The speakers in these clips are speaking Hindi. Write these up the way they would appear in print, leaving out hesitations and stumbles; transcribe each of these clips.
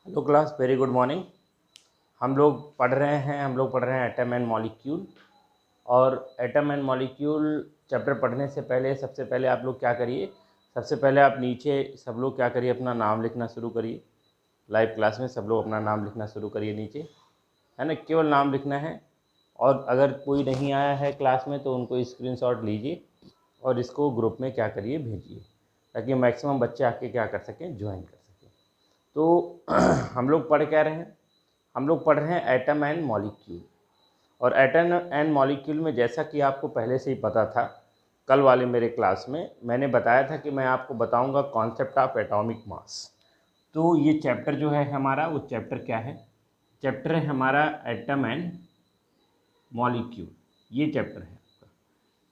Hello class, very good morning. हम लोग पढ़ रहे हैं एटम एंड मॉलिक्यूल। और एटम एंड मॉलिक्यूल चैप्टर पढ़ने से पहले सबसे पहले आप लोग क्या करिए, सबसे पहले आप नीचे सब लोग क्या करिए, अपना नाम लिखना शुरू करिए। लाइव क्लास में सब लोग अपना नाम लिखना शुरू करिए नीचे, है ना, केवल नाम लिखना है। और अगर कोई नहीं आया है क्लास में तो उनको स्क्रीनशॉट लीजिए और इसको ग्रुप में क्या करिए, भेजिए, ताकि मैक्सिमम बच्चे आके क्या कर सकें, ज्वाइन कर सकें। तो हम लोग पढ़ क्या रहे हैं, हम लोग पढ़ रहे हैं एटम एंड मॉलिक्यूल। और एटम एंड मॉलिक्यूल में जैसा कि आपको पहले से ही पता था, कल वाले मेरे क्लास में मैंने बताया था कि मैं आपको बताऊंगा कॉन्सेप्ट ऑफ एटॉमिक मास। तो ये चैप्टर जो है हमारा, वो चैप्टर क्या है, चैप्टर है हमारा एटम एंड मॉलिक्यूल। ये चैप्टर है आपका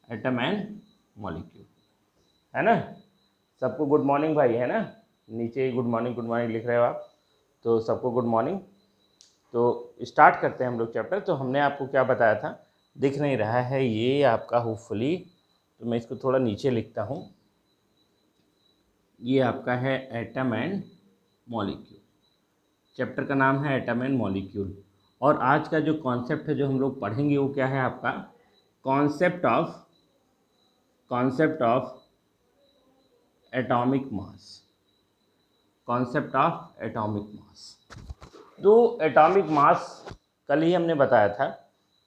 एटम एंड मॉलिक्यूल, है ना। सबको गुड मॉर्निंग भाई, है ना। नीचे गुड मॉर्निंग लिख रहे हो आप, तो सबको गुड मॉर्निंग। तो स्टार्ट करते हैं हम लोग चैप्टर। तो हमने आपको क्या बताया था, दिख नहीं रहा है ये आपका होपफुली, तो मैं इसको थोड़ा नीचे लिखता हूँ। ये आपका है एटम एंड मॉलिक्यूल, चैप्टर का नाम है एटम एंड मॉलिक्यूल। और आज का जो कॉन्सेप्ट है जो हम लोग पढ़ेंगे वो क्या है आपका, concept of atomic mass, concept of atomic mass. तो एटॉमिक मास कल ही हमने बताया था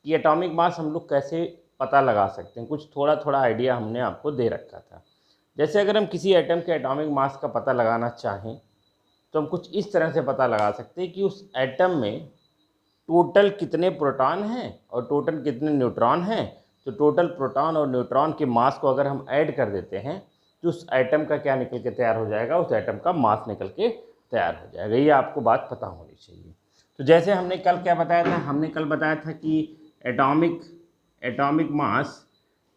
कि एटॉमिक मास हम लोग कैसे पता लगा सकते हैं, कुछ थोड़ा थोड़ा आइडिया हमने आपको दे रखा था। जैसे अगर हम किसी एटम के एटॉमिक मास का पता लगाना चाहें तो हम कुछ इस तरह से पता लगा सकते हैं कि उस एटम में टोटल कितने प्रोटॉन हैं और टोटल कितने न्यूट्रॉन हैं। तो टोटल प्रोटॉन और न्यूट्रॉन के मास को अगर हम ऐड कर देते हैं तो उस एटम का क्या निकल के तैयार हो जाएगा, उस एटम का मास निकल के तैयार हो जाएगा। ये आपको बात पता होनी चाहिए। तो जैसे हमने कल क्या बताया था, हमने कल बताया था कि atomic atomic mass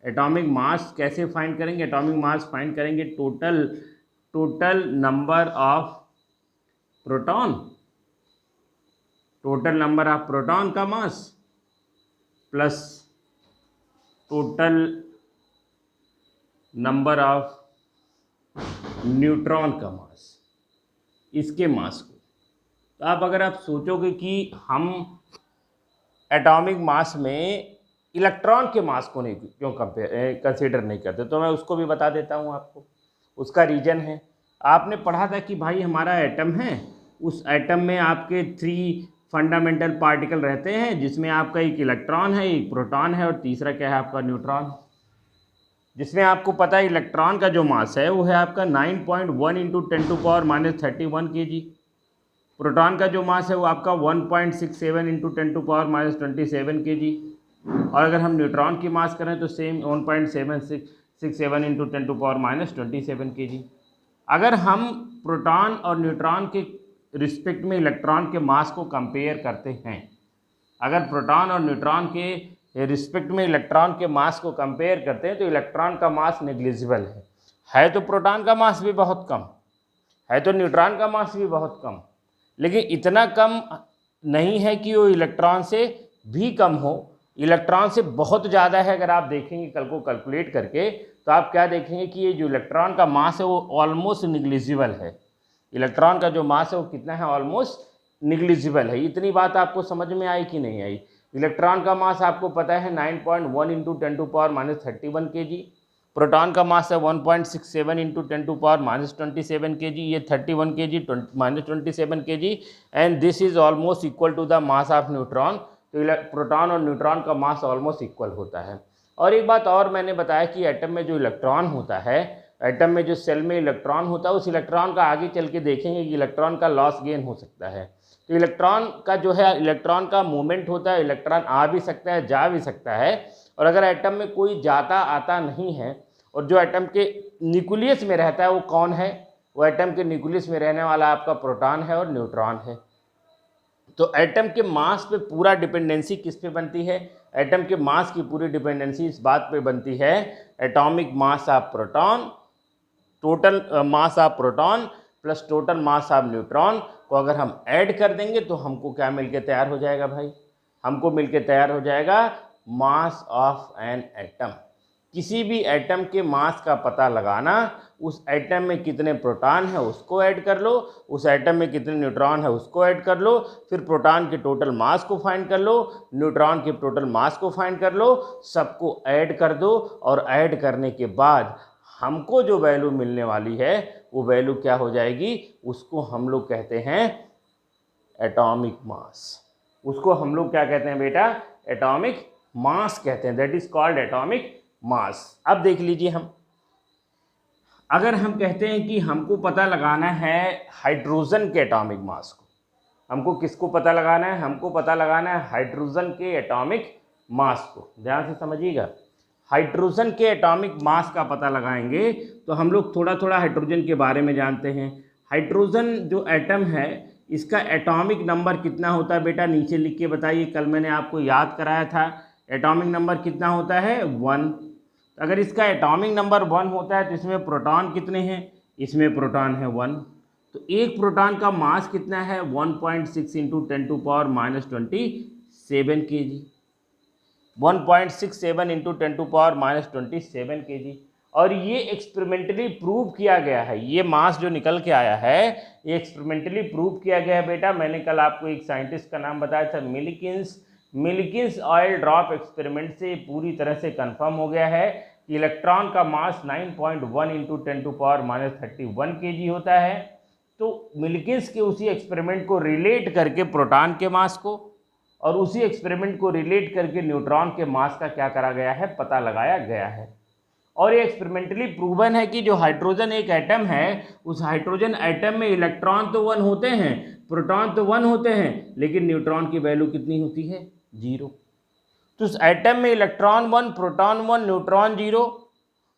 atomic mass कैसे फाइंड करेंगे, एटॉमिक मास फाइंड करेंगे total number of proton, total number of proton का mass plus total number of neutron का मास, इसके मास को। तो आप अगर आप सोचोगे कि हम एटॉमिक मास में इलेक्ट्रॉन के मास को नहीं क्यों कंसीडर नहीं करते, तो मैं उसको भी बता देता हूँ आपको। उसका रीजन है, आपने पढ़ा था कि भाई हमारा एटम है, उस एटम में आपके 3 फंडामेंटल पार्टिकल रहते हैं, जिसमें आपका एक इलेक्ट्रॉन है, एक प्रोटॉन है और तीसरा क्या है आपका न्यूट्रॉन। जिसमें आपको पता है इलेक्ट्रॉन का जो मास है वो है आपका 9.1 इंटू 10⁻31 kg। प्रोटॉन का जो मास है वो आपका 1.67 इंटू 10⁻27 kg। और अगर हम न्यूट्रॉन की मास करें तो सेम 1.767 इंटू 10⁻27 kg। अगर हम प्रोटॉन और न्यूट्रॉन के रिस्पेक्ट में इलेक्ट्रॉन के मास को कंपेयर करते हैं, अगर प्रोटॉन और न्यूट्रॉन के रिस्पेक्ट में इलेक्ट्रॉन के मास को कंपेयर करते हैं तो इलेक्ट्रॉन का मास नेग्लिजिबल है तो प्रोटॉन का मास भी बहुत कम है, तो न्यूट्रॉन का मास भी बहुत कम, लेकिन इतना कम नहीं है कि वो इलेक्ट्रॉन से भी कम हो, इलेक्ट्रॉन से बहुत ज़्यादा है। अगर आप देखेंगे कल को कैलकुलेट करके तो आप क्या देखेंगे कि ये जो इलेक्ट्रॉन का मास है वो ऑलमोस्ट निग्लिजिबल है। इलेक्ट्रॉन का जो मास है वो कितना है, ऑलमोस्ट निग्लिजिबल है। इतनी बात आपको समझ में आई कि नहीं आई। इलेक्ट्रॉन का मास आपको पता है 9.1 इंटू 10⁻31 kg, प्रोटॉन का मास है 1.67 इंटू 10⁻27 kg, ये 31 kg -27 kg, and this is almost equal to the mass of neutron. तो प्रोटॉन और न्यूट्रॉन का मास ऑलमोस्ट इक्वल होता है। और एक बात और मैंने बताया कि एटम में जो इलेक्ट्रॉन होता है, एटम में जो सेल में इलेक्ट्रॉन होता है, उस इलेक्ट्रॉन का आगे चल के देखेंगे कि इलेक्ट्रॉन का लॉस गेन हो सकता है। तो इलेक्ट्रॉन का जो है, इलेक्ट्रॉन का मूवमेंट होता है, इलेक्ट्रॉन आ भी सकता है, जा भी सकता है। और अगर एटम में कोई जाता आता नहीं है और जो एटम के न्यूक्लियस में रहता है वो कौन है, वो एटम के न्यूक्लियस में रहने वाला आपका प्रोटॉन है और न्यूट्रॉन है। तो एटम के मास पे पूरा डिपेंडेंसी किस पे बनती है, एटम के मास की पूरी डिपेंडेंसी इस बात पे बनती है, atomic mass of proton, total mass of proton plus total mass of neutron को अगर हम ऐड कर देंगे तो हमको क्या मिलके तैयार हो जाएगा भाई, हमको मिलके तैयार हो जाएगा मास ऑफ एन एटम। किसी भी एटम के मास का पता लगाना, उस एटम में कितने प्रोटॉन है उसको ऐड कर लो, उस एटम में कितने न्यूट्रॉन है उसको ऐड कर लो, फिर प्रोटॉन के टोटल मास को फाइंड कर लो, न्यूट्रॉन के टोटल मास को फाइंड कर लो, सबको ऐड कर दो और ऐड करने के बाद हमको जो वैल्यू मिलने वाली है वो वैल्यू क्या हो जाएगी, उसको हम लोग कहते हैं एटॉमिक मास। उसको हम लोग क्या कहते हैं बेटा, एटॉमिक मास कहते हैं, that is called atomic mass. अब देख लीजिए, हम अगर हम कहते हैं कि हमको पता लगाना है हाइड्रोजन के एटॉमिक मास को, हमको किसको पता लगाना है, हमको पता लगाना है हाइड्रोजन के एटॉमिक मास को। ध्यान से समझिएगा, हाइड्रोजन के एटॉमिक मास का पता लगाएंगे तो हम लोग थोड़ा थोड़ा हाइड्रोजन के बारे में जानते हैं। हाइड्रोजन जो एटम है इसका एटॉमिक नंबर कितना होता है बेटा, नीचे लिख के बताइए, कल मैंने आपको याद कराया था। एटॉमिक नंबर कितना होता है, 1। अगर इसका एटॉमिक नंबर 1 होता है तो इसमें प्रोटॉन कितने हैं, इसमें प्रोटॉन है 1। तो एक प्रोटॉन का मास कितना है, 1.6 इंटू 10⁻27 kg, 1.67 इंटू 10⁻27 kg। और ये एक्सपेरिमेंटली प्रूव किया गया है, ये मास जो निकल के आया है ये एक्सपेरिमेंटली प्रूव किया गया है बेटा। मैंने कल आपको एक साइंटिस्ट का नाम बताया था, मिल्किंस ऑयल ड्रॉप एक्सपेरिमेंट से पूरी तरह से कंफर्म हो गया है कि इलेक्ट्रॉन का मास 9.1 इंटू 10⁻31 kg होता है। तो मिल्किंस के उसी एक्सपेरिमेंट को रिलेट करके प्रोटॉन के मास को और उसी एक्सपेरिमेंट को रिलेट करके न्यूट्रॉन के मास का क्या करा गया है, पता लगाया गया है। और ये एक्सपेरिमेंटली प्रूवन है कि जो हाइड्रोजन एक एटम है, उस हाइड्रोजन एटम में इलेक्ट्रॉन तो 1 होते हैं, प्रोटॉन तो 1 होते हैं, लेकिन न्यूट्रॉन की वैल्यू कितनी होती है, 0। तो उस एटम में इलेक्ट्रॉन 1, प्रोटॉन 1, न्यूट्रॉन 0।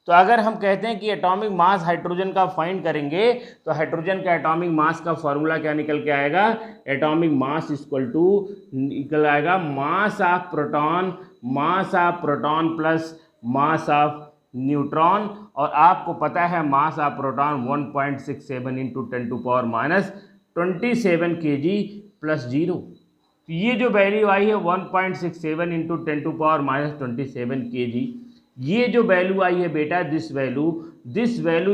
तो अगर हम कहते हैं कि एटॉमिक मास हाइड्रोजन का फाइंड करेंगे तो हाइड्रोजन का एटॉमिक मास का फॉर्मूला क्या निकल के आएगा, एटॉमिक मास इक्वल टू निकल आएगा mass of proton plus mass of neutron. और आपको पता है mass of proton 1.67 into 10⁻27 kg plus 0। तो ये जो वैल्यू आई है 1.67 इंटू 10⁻27 kg, ये जो वैल्यू आई है बेटा, this value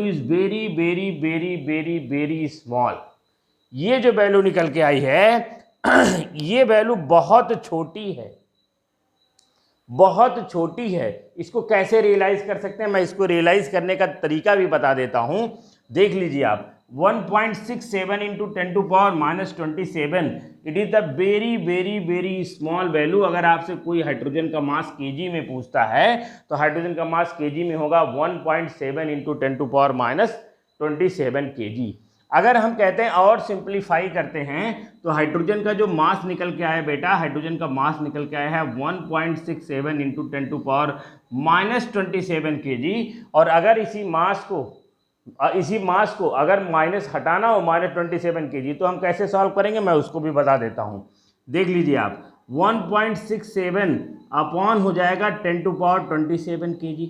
is very very very very very small. ये जो वैल्यू निकल के आई है ये वैल्यू बहुत छोटी है, बहुत छोटी है। इसको कैसे रियलाइज कर सकते हैं, मैं इसको रियलाइज करने का तरीका भी बता देता हूं। देख लीजिए आप, 1.67 into 10⁻27 it is the very very very small value. अगर आपसे कोई हाइड्रोजन का मास केजी में पूछता है तो हाइड्रोजन का मास केजी में होगा 1.7 इंटू 10⁻27 kg। अगर हम कहते हैं और सिंप्लीफाई करते हैं तो हाइड्रोजन का जो मास निकल के आया बेटा, हाइड्रोजन का मास निकल के आया है 1.67 इंटू 10⁻27 kg। और अगर इसी मास को अगर माइनस हटाना हो -27 kg तो हम कैसे सॉल्व करेंगे, मैं उसको भी बता देता हूँ। देख लीजिए आप, 1.67 अपॉन हो जाएगा 10⁻27 kg,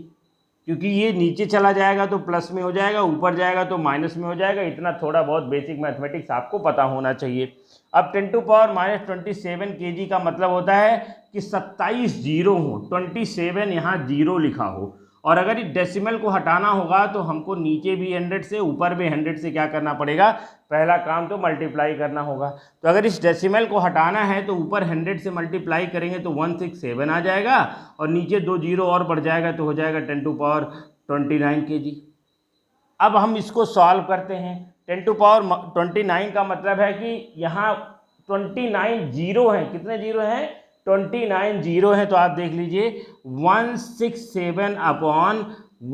क्योंकि ये नीचे चला जाएगा तो प्लस में हो जाएगा, ऊपर जाएगा तो माइनस में हो जाएगा। इतना थोड़ा बहुत बेसिक मैथमेटिक्स आपको पता होना चाहिए। अब 10⁻27 kg का मतलब होता है कि 27 जीरो हो, 27 यहाँ जीरो लिखा हो। और अगर इस डेसिमल को हटाना होगा तो हमको नीचे भी 100 से ऊपर भी 100 से क्या करना पड़ेगा, पहला काम तो मल्टीप्लाई करना होगा। तो अगर इस डेसिमल को हटाना है तो ऊपर 100 से मल्टीप्लाई करेंगे तो 167 आ जाएगा और नीचे 2 जीरो और बढ़ जाएगा तो हो जाएगा 10⁻29 kg। अब हम इसको सॉल्व करते हैं। 10⁻29 का मतलब है कि यहाँ 29 जीरो हैं, कितने जीरो हैं, 29 जीरो हैं। तो आप देख लीजिए 167 अपॉन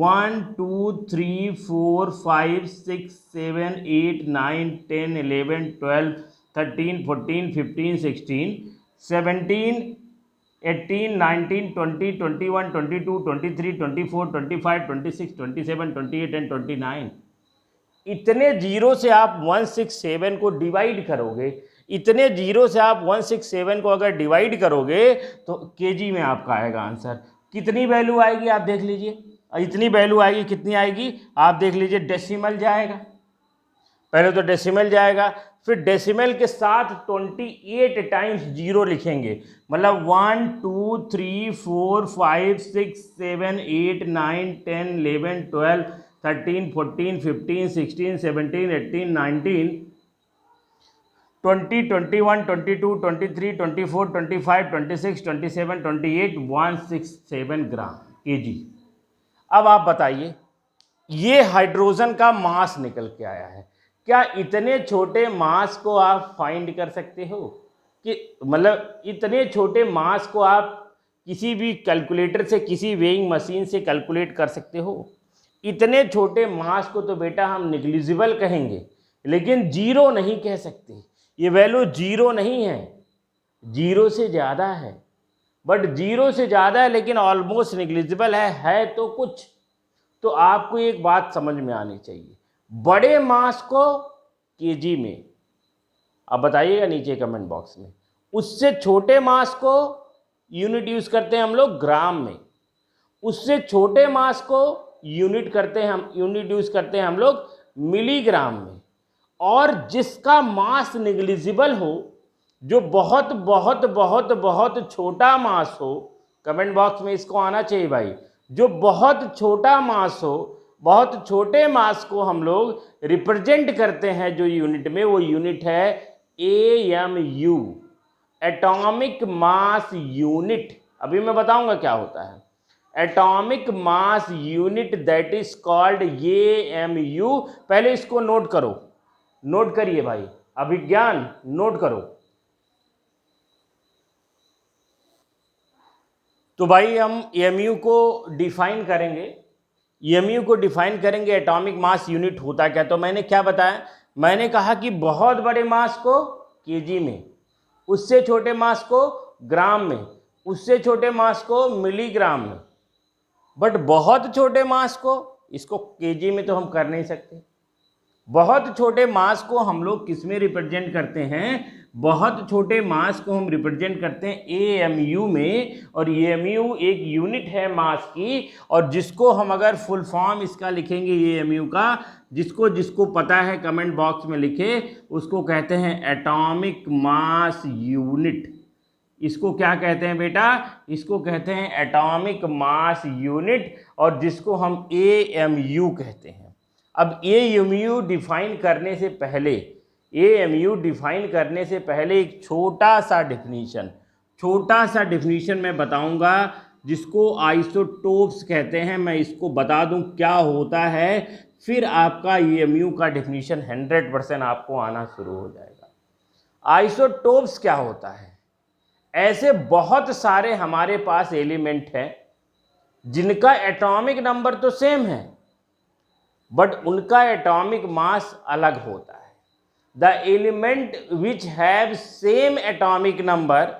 1 2 3 4 5 6 7 8 9 10 11 12 13 14 15 16 17 18 19 20 21 22 23 24 25 26 27 28 एंड 29। इतने जीरो से आप 167 को डिवाइड करोगे, इतने जीरो से आप 167 को अगर डिवाइड करोगे तो केजी में आपका आएगा आंसर। कितनी वैल्यू आएगी आप देख लीजिए, इतनी वैल्यू आएगी, कितनी आएगी आप देख लीजिए, डेसिमल जाएगा, पहले तो डेसिमल जाएगा, फिर डेसिमल के साथ 28 टाइम्स जीरो लिखेंगे, मतलब 1 2 3 4 5 6 7 8 9 10 11 12 13 14 15 16 17 18 19 20 21 22 23 24 25 26 27 28 167 ग्राम केजी। अब आप बताइए, ये हाइड्रोजन का मास निकल के आया है। क्या इतने छोटे मास को आप फाइंड कर सकते हो? कि मतलब इतने छोटे मास को आप किसी भी कैलकुलेटर से, किसी वेइंग मशीन से कैलकुलेट कर सकते हो? इतने छोटे मास को तो बेटा हम निग्लिजिबल कहेंगे, लेकिन जीरो नहीं कह सकते। ये वैल्यू जीरो नहीं है, जीरो से ज़्यादा है, बट जीरो से ज़्यादा है लेकिन ऑलमोस्ट निग्लिजिबल है तो कुछ। तो आपको एक बात समझ में आनी चाहिए, बड़े मास को केजी में, आप बताइएगा नीचे कमेंट बॉक्स में, उससे छोटे मास को यूनिट यूज़ करते हैं हम लोग ग्राम में, उससे छोटे मास को यूनिट यूज़ करते हैं हम लोग मिलीग्राम में, और जिसका मास निग्लिजिबल हो, जो बहुत बहुत बहुत बहुत छोटा मास हो, कमेंट बॉक्स में इसको आना चाहिए भाई, जो बहुत छोटा मास हो, बहुत छोटे मास को हम लोग रिप्रेजेंट करते हैं जो यूनिट में, वो यूनिट है AMU, एटॉमिक मास यूनिट। अभी मैं बताऊंगा क्या होता है atomic mass unit, that is called AMU। पहले इसको नोट करो, नोट करिए भाई, अभिज्ञान नोट करो। तो भाई हम AMU को डिफाइन करेंगे, एटॉमिक मास यूनिट होता क्या। तो मैंने क्या बताया, मैंने कहा कि बहुत बड़े मास को केजी में, उससे छोटे मास को ग्राम में, उससे छोटे मास को मिलीग्राम में, बट बहुत छोटे मास को, इसको केजी में तो हम कर नहीं सकते। बहुत छोटे मास को हम लोग किस में रिप्रेजेंट करते हैं, बहुत छोटे मास को हम रिप्रेजेंट करते हैं AMU में, और AMU एक यूनिट है मास की, और जिसको हम अगर फुल फॉर्म इसका लिखेंगे AMU का, जिसको पता है कमेंट बॉक्स में लिखे, उसको कहते हैं एटॉमिक मास यूनिट। इसको क्या कहते हैं बेटा, इसको कहते हैं एटॉमिक मास यूनिट, और जिसको हम AMU कहते हैं। अब AMU डिफाइन करने से पहले एक छोटा सा डिफिनीशन मैं बताऊंगा, जिसको आइसोटोप्स कहते हैं। मैं इसको बता दूं क्या होता है, फिर आपका AMU का डिफिनीशन 100% आपको आना शुरू हो जाएगा। आइसोटोप्स क्या होता है, ऐसे बहुत सारे हमारे पास एलिमेंट हैं जिनका एटॉमिक नंबर तो सेम है, बट उनका एटॉमिक मास अलग होता है। The element which have same atomic number,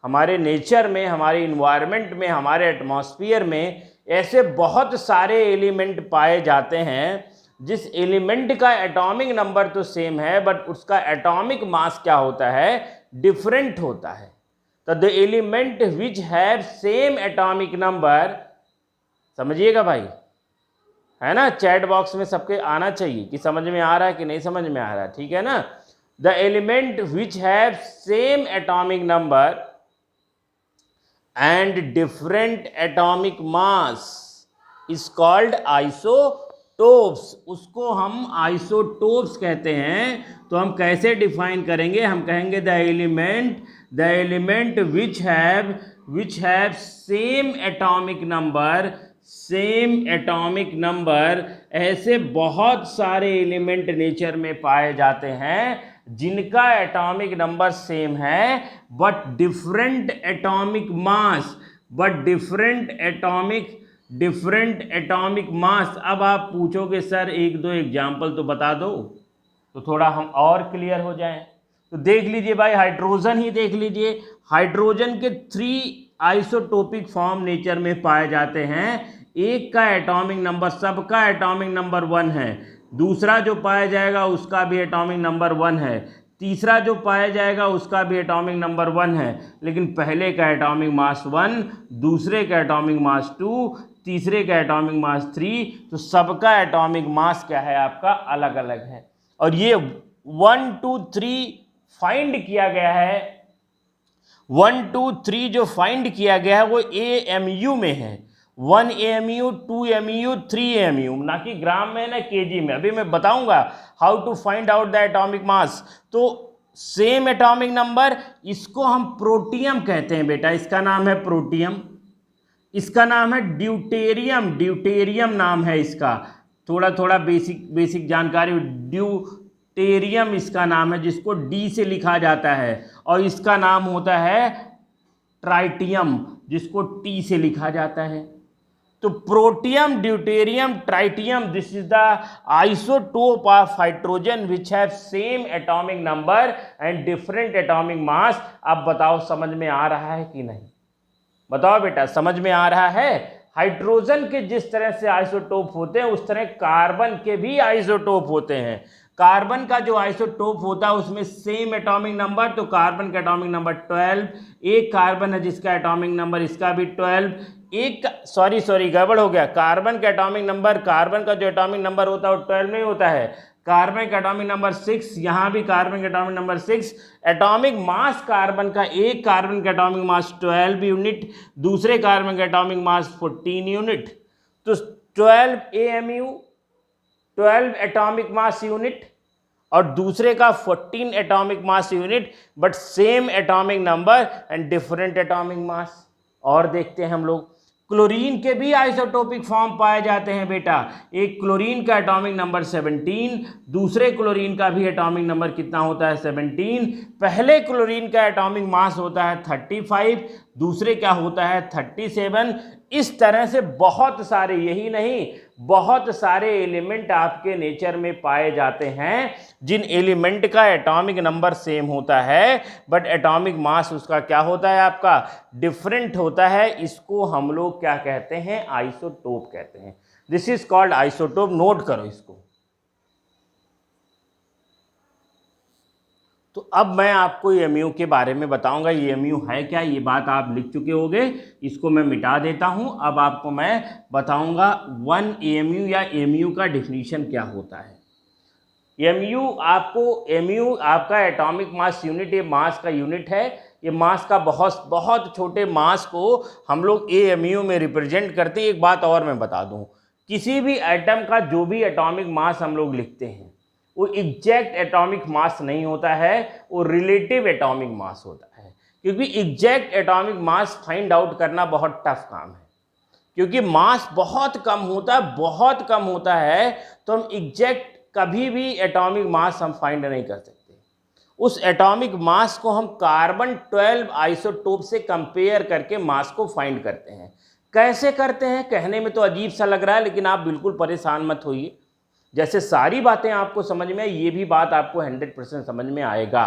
हमारे नेचर में, हमारे इन्वायरमेंट में, हमारे एटमॉस्फेयर में ऐसे बहुत सारे एलिमेंट पाए जाते हैं जिस एलिमेंट का एटॉमिक नंबर तो सेम है, बट उसका एटॉमिक मास क्या होता है, डिफरेंट होता है। तो the element which have same atomic number, समझिएगा भाई, है ना, चैट बॉक्स में सबके आना चाहिए कि समझ में आ रहा है कि नहीं समझ में आ रहा है, ठीक है ना। The element which have same atomic number and different atomic mass is called isotopes. उसको हम आइसोटोप्स कहते हैं। तो हम कैसे डिफाइन करेंगे, हम कहेंगे the element which have same atomic number, ऐसे बहुत सारे एलिमेंट नेचर में पाए जाते हैं जिनका एटॉमिक नंबर सेम है, बट डिफरेंट एटॉमिक मास। अब आप पूछोगे सर एक दो एग्जाम्पल तो बता दो, तो थोड़ा हम और क्लियर हो जाएं। तो देख लीजिए भाई, हाइड्रोजन ही देख लीजिए, हाइड्रोजन के 3 आइसोटोपिक फॉर्म नेचर में पाए जाते हैं। एक का एटॉमिक नंबर, सबका एटॉमिक नंबर 1 है, दूसरा जो पाया जाएगा उसका भी एटॉमिक नंबर 1 है, तीसरा जो पाया जाएगा उसका भी एटॉमिक नंबर 1 है, लेकिन पहले का एटॉमिक मास 1, दूसरे का एटॉमिक मास 2, तीसरे का एटॉमिक मास 3। तो सबका एटॉमिक मास क्या है आपका, अलग अलग है। और ये 1 2 3 फाइंड किया गया है, 1 2 3 जो फाइंड किया गया है वो AMU में है, 1 AMU 2 AMU 3 AMU, ना कि ग्राम में ना केजी में। अभी मैं बताऊंगा how to find out the atomic mass. तो सेम एटॉमिक नंबर, इसको हम प्रोटियम कहते हैं बेटा, इसका नाम है प्रोटियम, इसका नाम है ड्यूटेरियम, ड्यूटेरियम नाम है इसका, थोड़ा थोड़ा बेसिक जानकारी, ड्यूटेरियम इसका नाम है, जिसको डी से लिखा जाता है, और इसका नाम होता है ट्राइटियम, जिसको टी से लिखा जाता है। तो protium, deuterium, tritium, this is the isotope of hydrogen which have same atomic number and different atomic mass. अब बताओ समझ में आ रहा है कि नहीं, बताओ बेटा समझ में आ रहा है। हाइड्रोजन के जिस तरह से आइसोटोप होते हैं उस तरह कार्बन के भी आइसोटोप होते हैं। कार्बन का जो आइसोटोप होता है उसमें सेम एटॉमिक नंबर, तो कार्बन का एटॉमिक नंबर 12, एक कार्बन है जिसका एटॉमिक नंबर इसका भी 12, एक सॉरी गड़बड़ हो गया, कार्बन का एटॉमिक नंबर, कार्बन का जो एटॉमिक नंबर होता है वो 12 नहीं होता है, कार्बन का एटॉमिक नंबर 6, यहाँ भी कार्बन का atomic number 6, atomic mass carbon का, एक कार्बन का एटॉमिक मास 12 यूनिट, दूसरे कार्बन का एटॉमिक मास 14 यूनिट, तो 12 AMU 12 एटॉमिक मास यूनिट और दूसरे का 14 atomic mass unit, but same atomic number and different atomic mass. और देखते हैं हम लोग, क्लोरीन के भी आइसोटोपिक फॉर्म पाए जाते हैं बेटा, एक क्लोरीन का एटॉमिक नंबर 17, दूसरे क्लोरीन का भी एटॉमिक नंबर कितना होता है 17, पहले क्लोरीन का एटॉमिक मास होता है 35, दूसरे क्या होता है 37। इस तरह से बहुत सारे, यही नहीं बहुत सारे एलिमेंट आपके नेचर में पाए जाते हैं जिन एलिमेंट का एटॉमिक नंबर सेम होता है बट एटॉमिक मास उसका क्या होता है आपका डिफरेंट होता है। इसको हम लोग क्या कहते हैं आइसोटोप कहते हैं। This is called isotope, note करो इसको। तो अब मैं आपको एमयू के बारे में बताऊंगा, ये एमयू है क्या, ये बात आप लिख चुके होंगे, इसको मैं मिटा देता हूं। अब आपको मैं बताऊंगा 1 एमयू या एमयू का डिफिनीशन क्या होता है। एमयू आपका एटॉमिक मास यूनिट, ये मास का यूनिट है, ये मास का बहुत बहुत छोटे मास को हम लोग एमयू में रिप्रेजेंट करते हैं। एक बात और मैं बता दूं, किसी भी एटम का जो भी एटॉमिक मास हम लोग लिखते हैं वो एग्जैक्ट एटॉमिक मास नहीं होता है, वो रिलेटिव एटॉमिक मास होता है, क्योंकि exact atomic mass find out करना बहुत टफ काम है, क्योंकि मास बहुत कम होता है, तो हम एग्जैक्ट कभी भी एटॉमिक मास हम फाइंड नहीं कर सकते। उस एटॉमिक मास को हम कार्बन 12 आइसोटोप से कंपेयर करके मास को फाइंड करते हैं। कैसे करते हैं, कहने में तो अजीब सा लग रहा है, लेकिन आप बिल्कुल परेशान मत होइए। जैसे सारी बातें आपको समझ में, ये भी बात आपको 100% समझ में आएगा।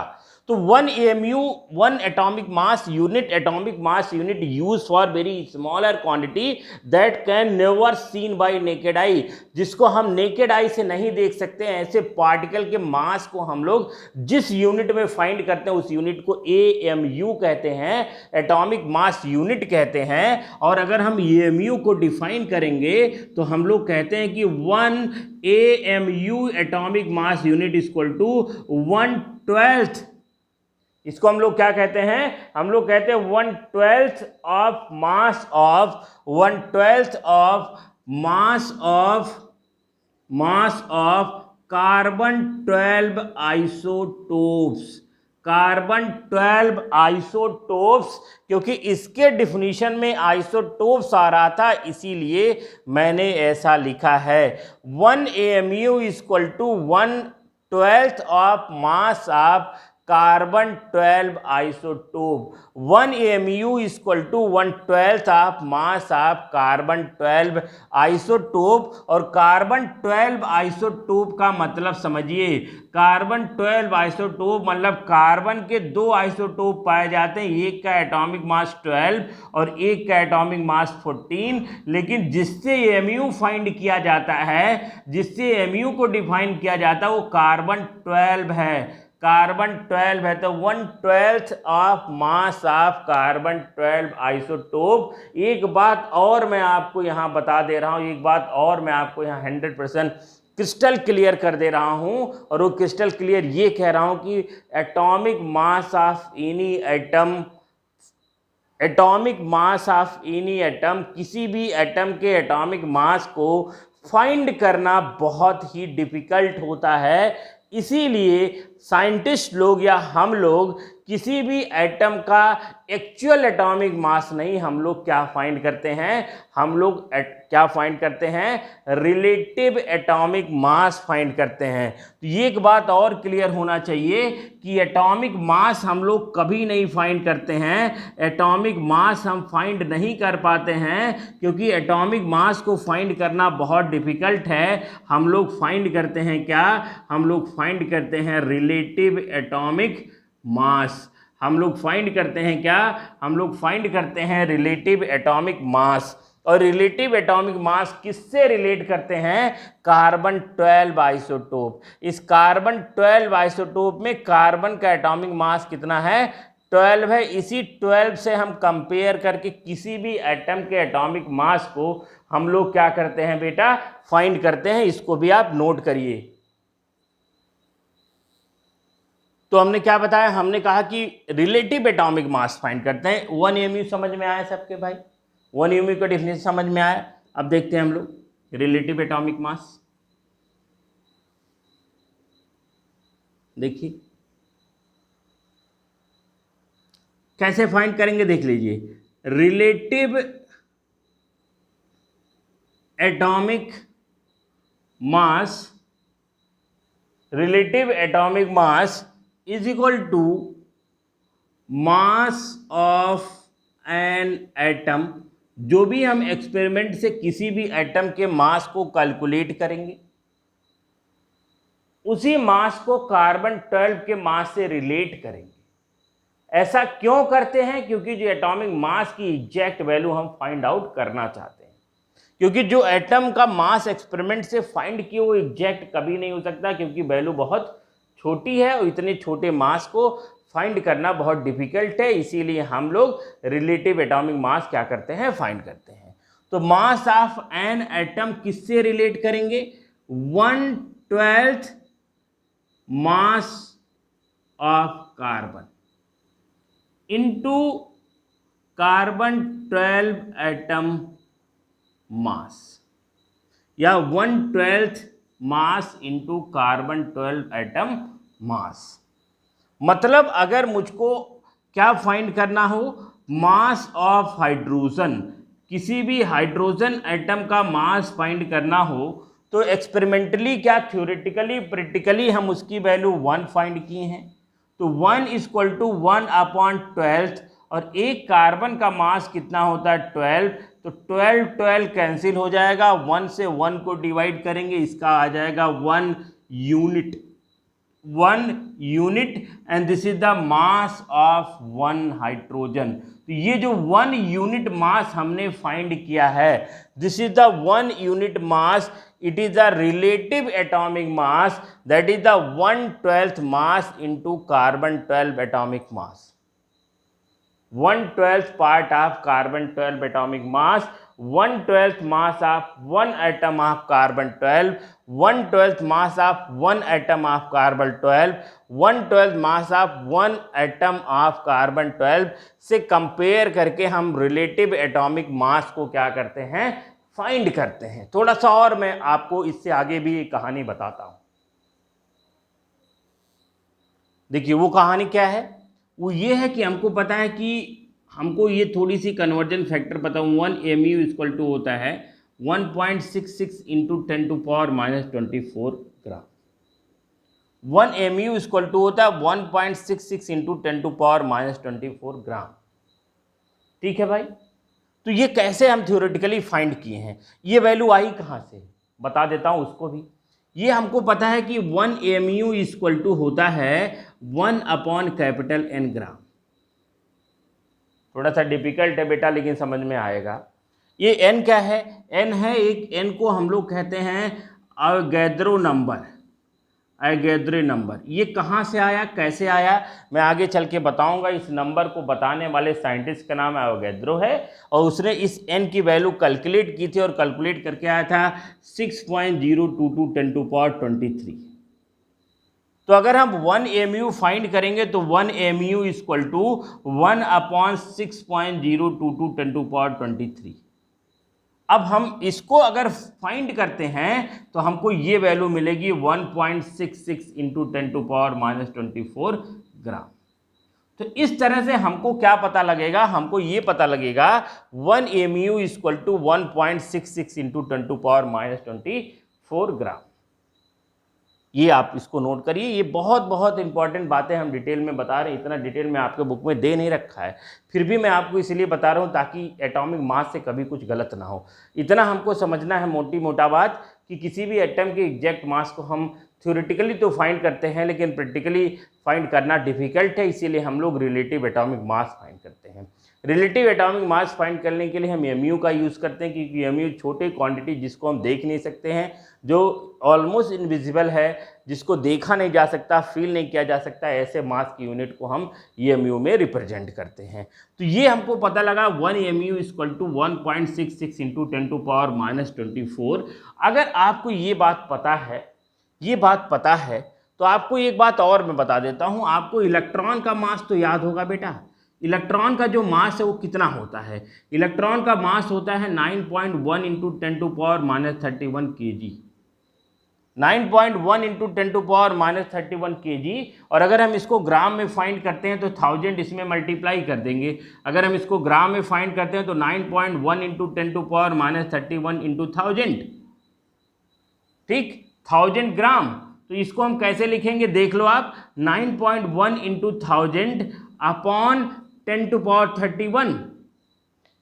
तो 1 AMU 1 atomic mass unit use for very smaller quantity that can never seen bye naked eye, जिसको हम नेकेड आई से नहीं देख सकते हैं। ऐसे पार्टिकल के मास को हम लोग जिस यूनिट में फाइंड करते हैं उस यूनिट को AMU कहते हैं, एटॉमिक मास यूनिट कहते हैं। और अगर हम AMU को डिफाइन करेंगे तो हम लोग कहते हैं कि 1 AMU atomic mass unit equal to 1/12, इसको हम लोग क्या कहते हैं, हम लोग कहते हैं 1/12 of mass of carbon 12 isotopes, क्योंकि इसके डिफिनीशन में आइसोटोप्स आ रहा था, इसीलिए मैंने ऐसा लिखा है। 1 AMU equal to 1/12 of mass of carbon 12 isotope. 1 AMU equal to 1/12 of mass of carbon 12 isotope. और कार्बन 12 आइसोटोप का मतलब समझिए, कार्बन 12 आइसोटोप मतलब कार्बन के 2 आइसोटोप पाए जाते हैं, एक का एटॉमिक मास 12 और एक का एटॉमिक मास 14, लेकिन जिससे AMU फाइंड किया जाता है, जिससे AMU को डिफाइन किया जाता है वो कार्बन 12 है, कार्बन 12 है। तो 1/12 of mass of carbon 12 isotope. एक बात और मैं आपको यहाँ बता दे रहा हूँ, एक बात और मैं आपको यहाँ 100% क्रिस्टल क्लियर कर दे रहा हूं, और वो क्रिस्टल क्लियर ये कह रहा हूं कि atomic mass of any atom, किसी भी एटम के एटॉमिक मास को फाइंड करना बहुत ही डिफिकल्ट होता है। इसीलिए साइंटिस्ट लोग या हम लोग किसी भी एटम का एक्चुअल एटॉमिक मास नहीं, हम लोग क्या फाइंड करते हैं, हम लोग क्या फाइंड करते हैं, रिलेटिव एटॉमिक मास फाइंड करते हैं। तो ये एक बात और क्लियर होना चाहिए कि एटॉमिक मास हम लोग कभी नहीं फाइंड करते हैं, एटॉमिक मास हम फाइंड नहीं कर पाते हैं, क्योंकि एटॉमिक मास को फाइंड करना बहुत डिफिकल्ट है। हम लोग फाइंड करते हैं क्या, हम लोग फाइंड करते हैं रिलेटिव एटॉमिक मास। हम लोग फाइंड करते हैं क्या, हम लोग फाइंड करते हैं रिलेटिव एटॉमिक मास। और रिलेटिव एटॉमिक मास किससे रिलेट करते हैं, कार्बन 12 आइसोटोप। इस कार्बन 12 आइसोटोप में कार्बन का एटॉमिक मास कितना है, 12 है। इसी 12 से हम कंपेयर करके किसी भी एटम के एटॉमिक मास को हम लोग क्या करते हैं बेटा, फाइंड करते हैं। इसको भी आप नोट करिए। तो हमने क्या बताया, हमने कहा कि रिलेटिव एटॉमिक मास फाइंड करते हैं। 1 mu समझ में आया सबके भाई, 1 mu का डेफिनेशन समझ में आया। अब देखते हैं हम लोग रिलेटिव एटॉमिक मास। देखिए कैसे फाइंड करेंगे, देख लीजिए। Relative atomic mass, relative atomic mass is equal to mass of an atom. जो भी हम एक्सपेरिमेंट से किसी भी एटम के मास को कैलकुलेट करेंगे, उसी मास को कार्बन 12 के मास से रिलेट करेंगे। ऐसा क्यों करते हैं, क्योंकि जो एटॉमिक मास की एग्जैक्ट वैल्यू हम फाइंड आउट करना चाहते हैं। क्योंकि जो एटम का मास एक्सपेरिमेंट से फाइंड किए वो एग्जैक्ट कभी नहीं हो सकता, क्योंकि वैल्यू बहुत छोटी है और इतने छोटे मास को फाइंड करना बहुत डिफिकल्ट है। इसीलिए हम लोग रिलेटिव एटॉमिक मास क्या करते हैं, फाइंड करते हैं। तो मास ऑफ एन एटम किससे रिलेट करेंगे, 1/12 mass of carbon into carbon 12 atom mass, या 1/12 mass into carbon 12 atom mass. मतलब अगर मुझको क्या फाइंड करना हो, मास ऑफ हाइड्रोजन, किसी भी हाइड्रोजन एटम का मास फाइंड करना हो, तो एक्सपेरिमेंटली क्या, थ्योरेटिकली, प्रैक्टिकली हम उसकी वैल्यू 1 फाइंड किए हैं। तो 1 इक्वल टू 1/12, और एक कार्बन का मास कितना होता है, 12। तो 12 कैंसिल हो जाएगा, 1 से 1 को डिवाइड करेंगे, इसका आ जाएगा 1 unit, 1 unit, and this is the mass of 1 hydrogen. तो ये जो 1 यूनिट मास हमने फाइंड किया है, this is the 1 unit mass, it is the relative atomic mass, that is the 1/12 mass into carbon 12 atomic mass, 1/12 part of carbon 12 atomic mass, 1/12 mass of 1 atom of carbon 12, 1/12 mass of 1 atom of carbon 12, 1/12 mass of 1 atom of carbon 12 से कंपेयर करके हम रिलेटिव एटॉमिक मास को क्या करते हैं, फाइंड करते हैं। थोड़ा सा और मैं आपको इससे आगे भी एक कहानी बताता हूं। देखिए वो कहानी क्या है, वो ये है कि हमको पता है कि हमको ये थोड़ी सी कन्वर्जन फैक्टर पता हूँ, 1 mu इक्वल टू होता है 1.66 into 10⁻24 gram. 1 mu equal to होता है 1.66 इंटू 10⁻24 ग्राम। ठीक है भाई, तो ये कैसे हम थ्योरेटिकली फाइंड किए हैं, ये वैल्यू आई कहाँ से, बता देता हूँ उसको भी। ये हमको पता है कि 1 mu इक्वल टू होता है 1/N ग्राम। थोड़ा सा डिफिकल्ट है बेटा, लेकिन समझ में आएगा। ये n क्या है, n है एक, n को हम लोग कहते हैं अवोगाद्रो नंबर। Avogadro number. ये कहाँ से आया, कैसे आया, मैं आगे चल के बताऊंगा। इस नंबर को बताने वाले साइंटिस्ट का नाम एवोगैड्रो है और उसने इस n की वैल्यू कैलकुलेट की थी और कैलकुलेट करके आया था 6.022 10⁻23। तो अगर हम 1 mu फाइंड करेंगे तो 1 mu इक्वल टू 1/6.022 10⁻23। अब हम इसको अगर फाइंड करते हैं तो हमको ये वैल्यू मिलेगी 1.66 इंटू 10⁻24 ग्राम। तो इस तरह से हमको क्या पता लगेगा, हमको ये पता लगेगा 1 mu इक्वल टू 1.66 इंटू 10⁻24 ग्राम। ये आप इसको नोट करिए, ये बहुत बहुत इंपॉर्टेंट बातें हम डिटेल में बता रहे हैं। इतना डिटेल में आपके बुक में दे नहीं रखा है, फिर भी मैं आपको इसलिए बता रहा हूँ ताकि एटॉमिक मास से कभी कुछ गलत ना हो। इतना हमको समझना है मोटी मोटा बात कि किसी भी एटम के एग्जैक्ट मास को हम थ्योरेटिकली तो फाइंड करते हैं लेकिन प्रैक्टिकली फाइंड करना डिफिकल्ट है, इसीलिए हम लोग रिलेटिव एटॉमिक मास फाइंड करते हैं। रिलेटिव एटॉमिक मास फाइंड करने के लिए हम mu का यूज़ करते हैं क्योंकि mu छोटे क्वांटिटी जिसको हम देख नहीं सकते हैं, जो ऑलमोस्ट इनविजिबल है, जिसको देखा नहीं जा सकता, फील नहीं किया जा सकता, ऐसे मास की यूनिट को हम mu में रिप्रेजेंट करते हैं। तो ये हमको पता लगा 1 mu इक्वल टू 1.66 इंटू 10⁻24। अगर आपको ये बात पता है तो आपको एक बात और मैं बता देता हूँ। आपको इलेक्ट्रॉन का मास तो याद होगा बेटा, इलेक्ट्रॉन का जो मास है वो कितना होता है। इलेक्ट्रॉन का मास होता है 9.1 इंटू 10⁻31 kg, 9.1 इंटू 10⁻31 kg। और अगर हम इसको ग्राम में फाइंड करते हैं तो 1000 इसमें मल्टीप्लाई कर देंगे। अगर हम इसको ग्राम में फाइंड करते हैं तो 9.1 इंटू 10⁻31 इंटू 1000, ठीक, 1000 ग्राम। तो इसको हम कैसे लिखेंगे देख लो आप, 9.1 इंटू 1000 अपॉन 10⁻31,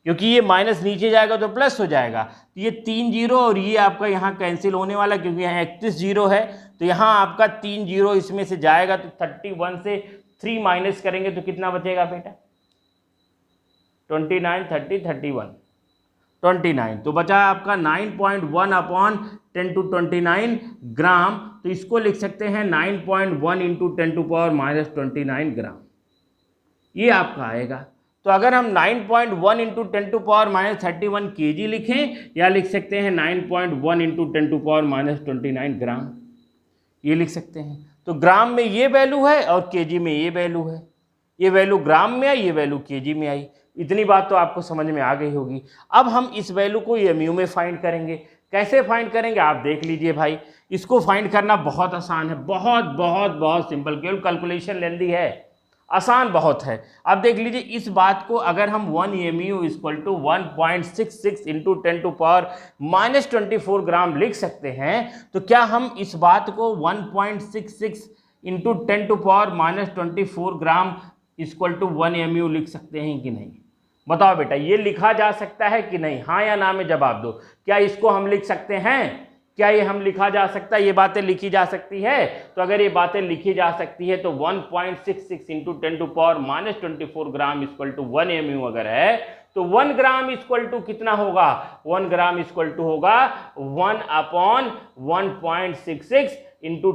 क्योंकि ये माइनस नीचे जाएगा तो प्लस हो जाएगा, तो ये 3 जीरो और ये आपका यहाँ कैंसिल होने वाला क्योंकि यहाँ 31 जीरो है, तो यहाँ आपका 3 जीरो इसमें से जाएगा तो 31 से 3 माइनस करेंगे तो कितना बचेगा बेटा, 29, 30, 31, 29। तो बचा आपका 9.1 अपॉन 10⁻29 ग्राम। तो इसको लिख सकते हैं 9.1 इंटू 10⁻29 ग्राम, ये आपका आएगा। तो अगर हम 9.1 इंटू 10⁻31 kg लिखें या लिख सकते हैं 9.1 इंटू 10⁻29 ग्राम, ये लिख सकते हैं। तो ग्राम में ये वैल्यू है और केजी में ये वैल्यू है, ये वैल्यू ग्राम में आई, ये वैल्यू केजी में आई। इतनी बात तो आपको समझ में आ गई होगी। अब हम इस वैल्यू को mu में फाइंड करेंगे। कैसे फाइंड करेंगे आप देख लीजिए भाई, इसको फाइंड करना बहुत आसान है, बहुत बहुत बहुत सिंपल, केवल कैलकुलेशन लेंदी है, आसान बहुत है। अब देख लीजिए इस बात को, अगर हम 1 mu इक्वल टू 1.66 इंटू 10⁻24 ग्राम लिख सकते हैं, तो क्या हम इस बात को 1.66 into 10⁻24 gram equal to 1 mu लिख सकते हैं कि नहीं? बताओ बेटा, ये लिखा जा सकता है कि नहीं? हाँ या ना में जवाब दो। क्या इसको हम लिख सकते हैं? क्या ये हम लिखा जा सकता है? ये बातें लिखी जा सकती है? तो अगर ये बातें लिखी जा सकती है तो 1.66 into 10⁻24 gram equal to 1 mu अगर है तो 1 ग्राम इक्वल टू कितना होगा? 1 ग्राम इक्वल टू होगा 1 अपॉन 1.66 इंटू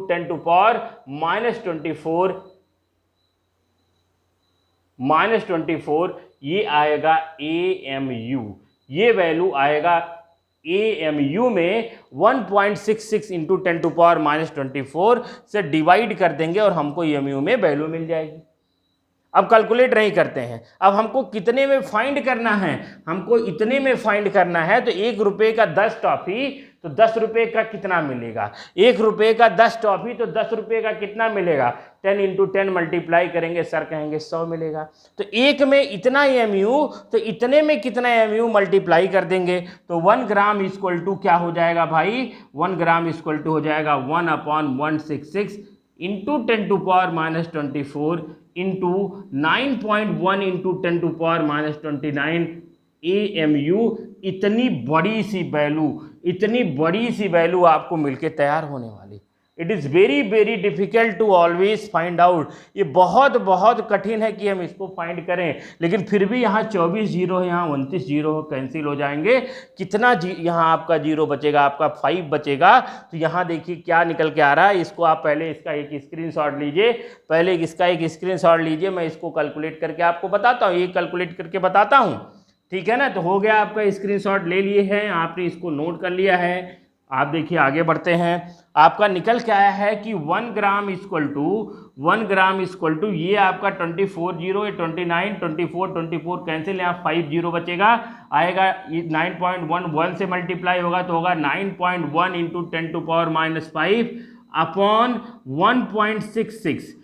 10⁻24 ये आएगा AMU। ये वैल्यू आएगा AMU में 1.66 इंटू 10⁻24 से डिवाइड कर देंगे और हमको MU में वैल्यू मिल जाएगी। अब कैलकुलेट नहीं करते हैं, अब हमको कितने में फाइंड करना है? हमको इतने में फाइंड करना है। तो 1 रुपये का 10 टॉफी तो 10 रुपये का कितना मिलेगा? 1 रुपये का 10 टॉफी तो 10 रुपये का कितना मिलेगा? 10 इंटू 10 मल्टीप्लाई करेंगे, सर कहेंगे 100 मिलेगा। तो एक में इतना MU, तो इतने में कितना MU मल्टीप्लाई कर देंगे तो 1 ग्राम इक्वल टू क्या हो जाएगा भाई? 1 ग्राम इक्वल टू हो जाएगा 1 upon 166 into 10⁻24 into 9.1 into 10⁻29 AMU। इतनी बड़ी सी वैल्यू आपको मिलके तैयार होने वाली, it is very very difficult to always find out. ये बहुत बहुत कठिन है कि हम इसको फाइंड करें, लेकिन फिर भी यहाँ 24 जीरो है, यहाँ 29 जीरो कैंसिल हो जाएंगे। कितना यहाँ आपका जीरो बचेगा, आपका 5 बचेगा। तो यहाँ देखिए क्या निकल के आ रहा है, इसको आप पहले इसका एक स्क्रीनशॉट लीजिए, पहले इसका एक स्क्रीनशॉट लीजिए, मैं इसको कैलकुलेट करके आपको बताता हूँ, ये कैलकुलेट करके बताता हूँ, ठीक है ना। तो हो गया, आपका स्क्रीनशॉट ले लिए हैं, आपने इसको नोट कर लिया है। आप देखिए आगे बढ़ते हैं, आपका निकल के आया है कि 1 ग्राम इक्वल टू ये आपका 24 जीरो, 29, 24, 24 कैंसिल, यहाँ 5 जीरो बचेगा, आएगा 9.1 1 से मल्टीप्लाई होगा तो होगा 9.1 इंटू 10⁻⁻5 अपॉन 1.66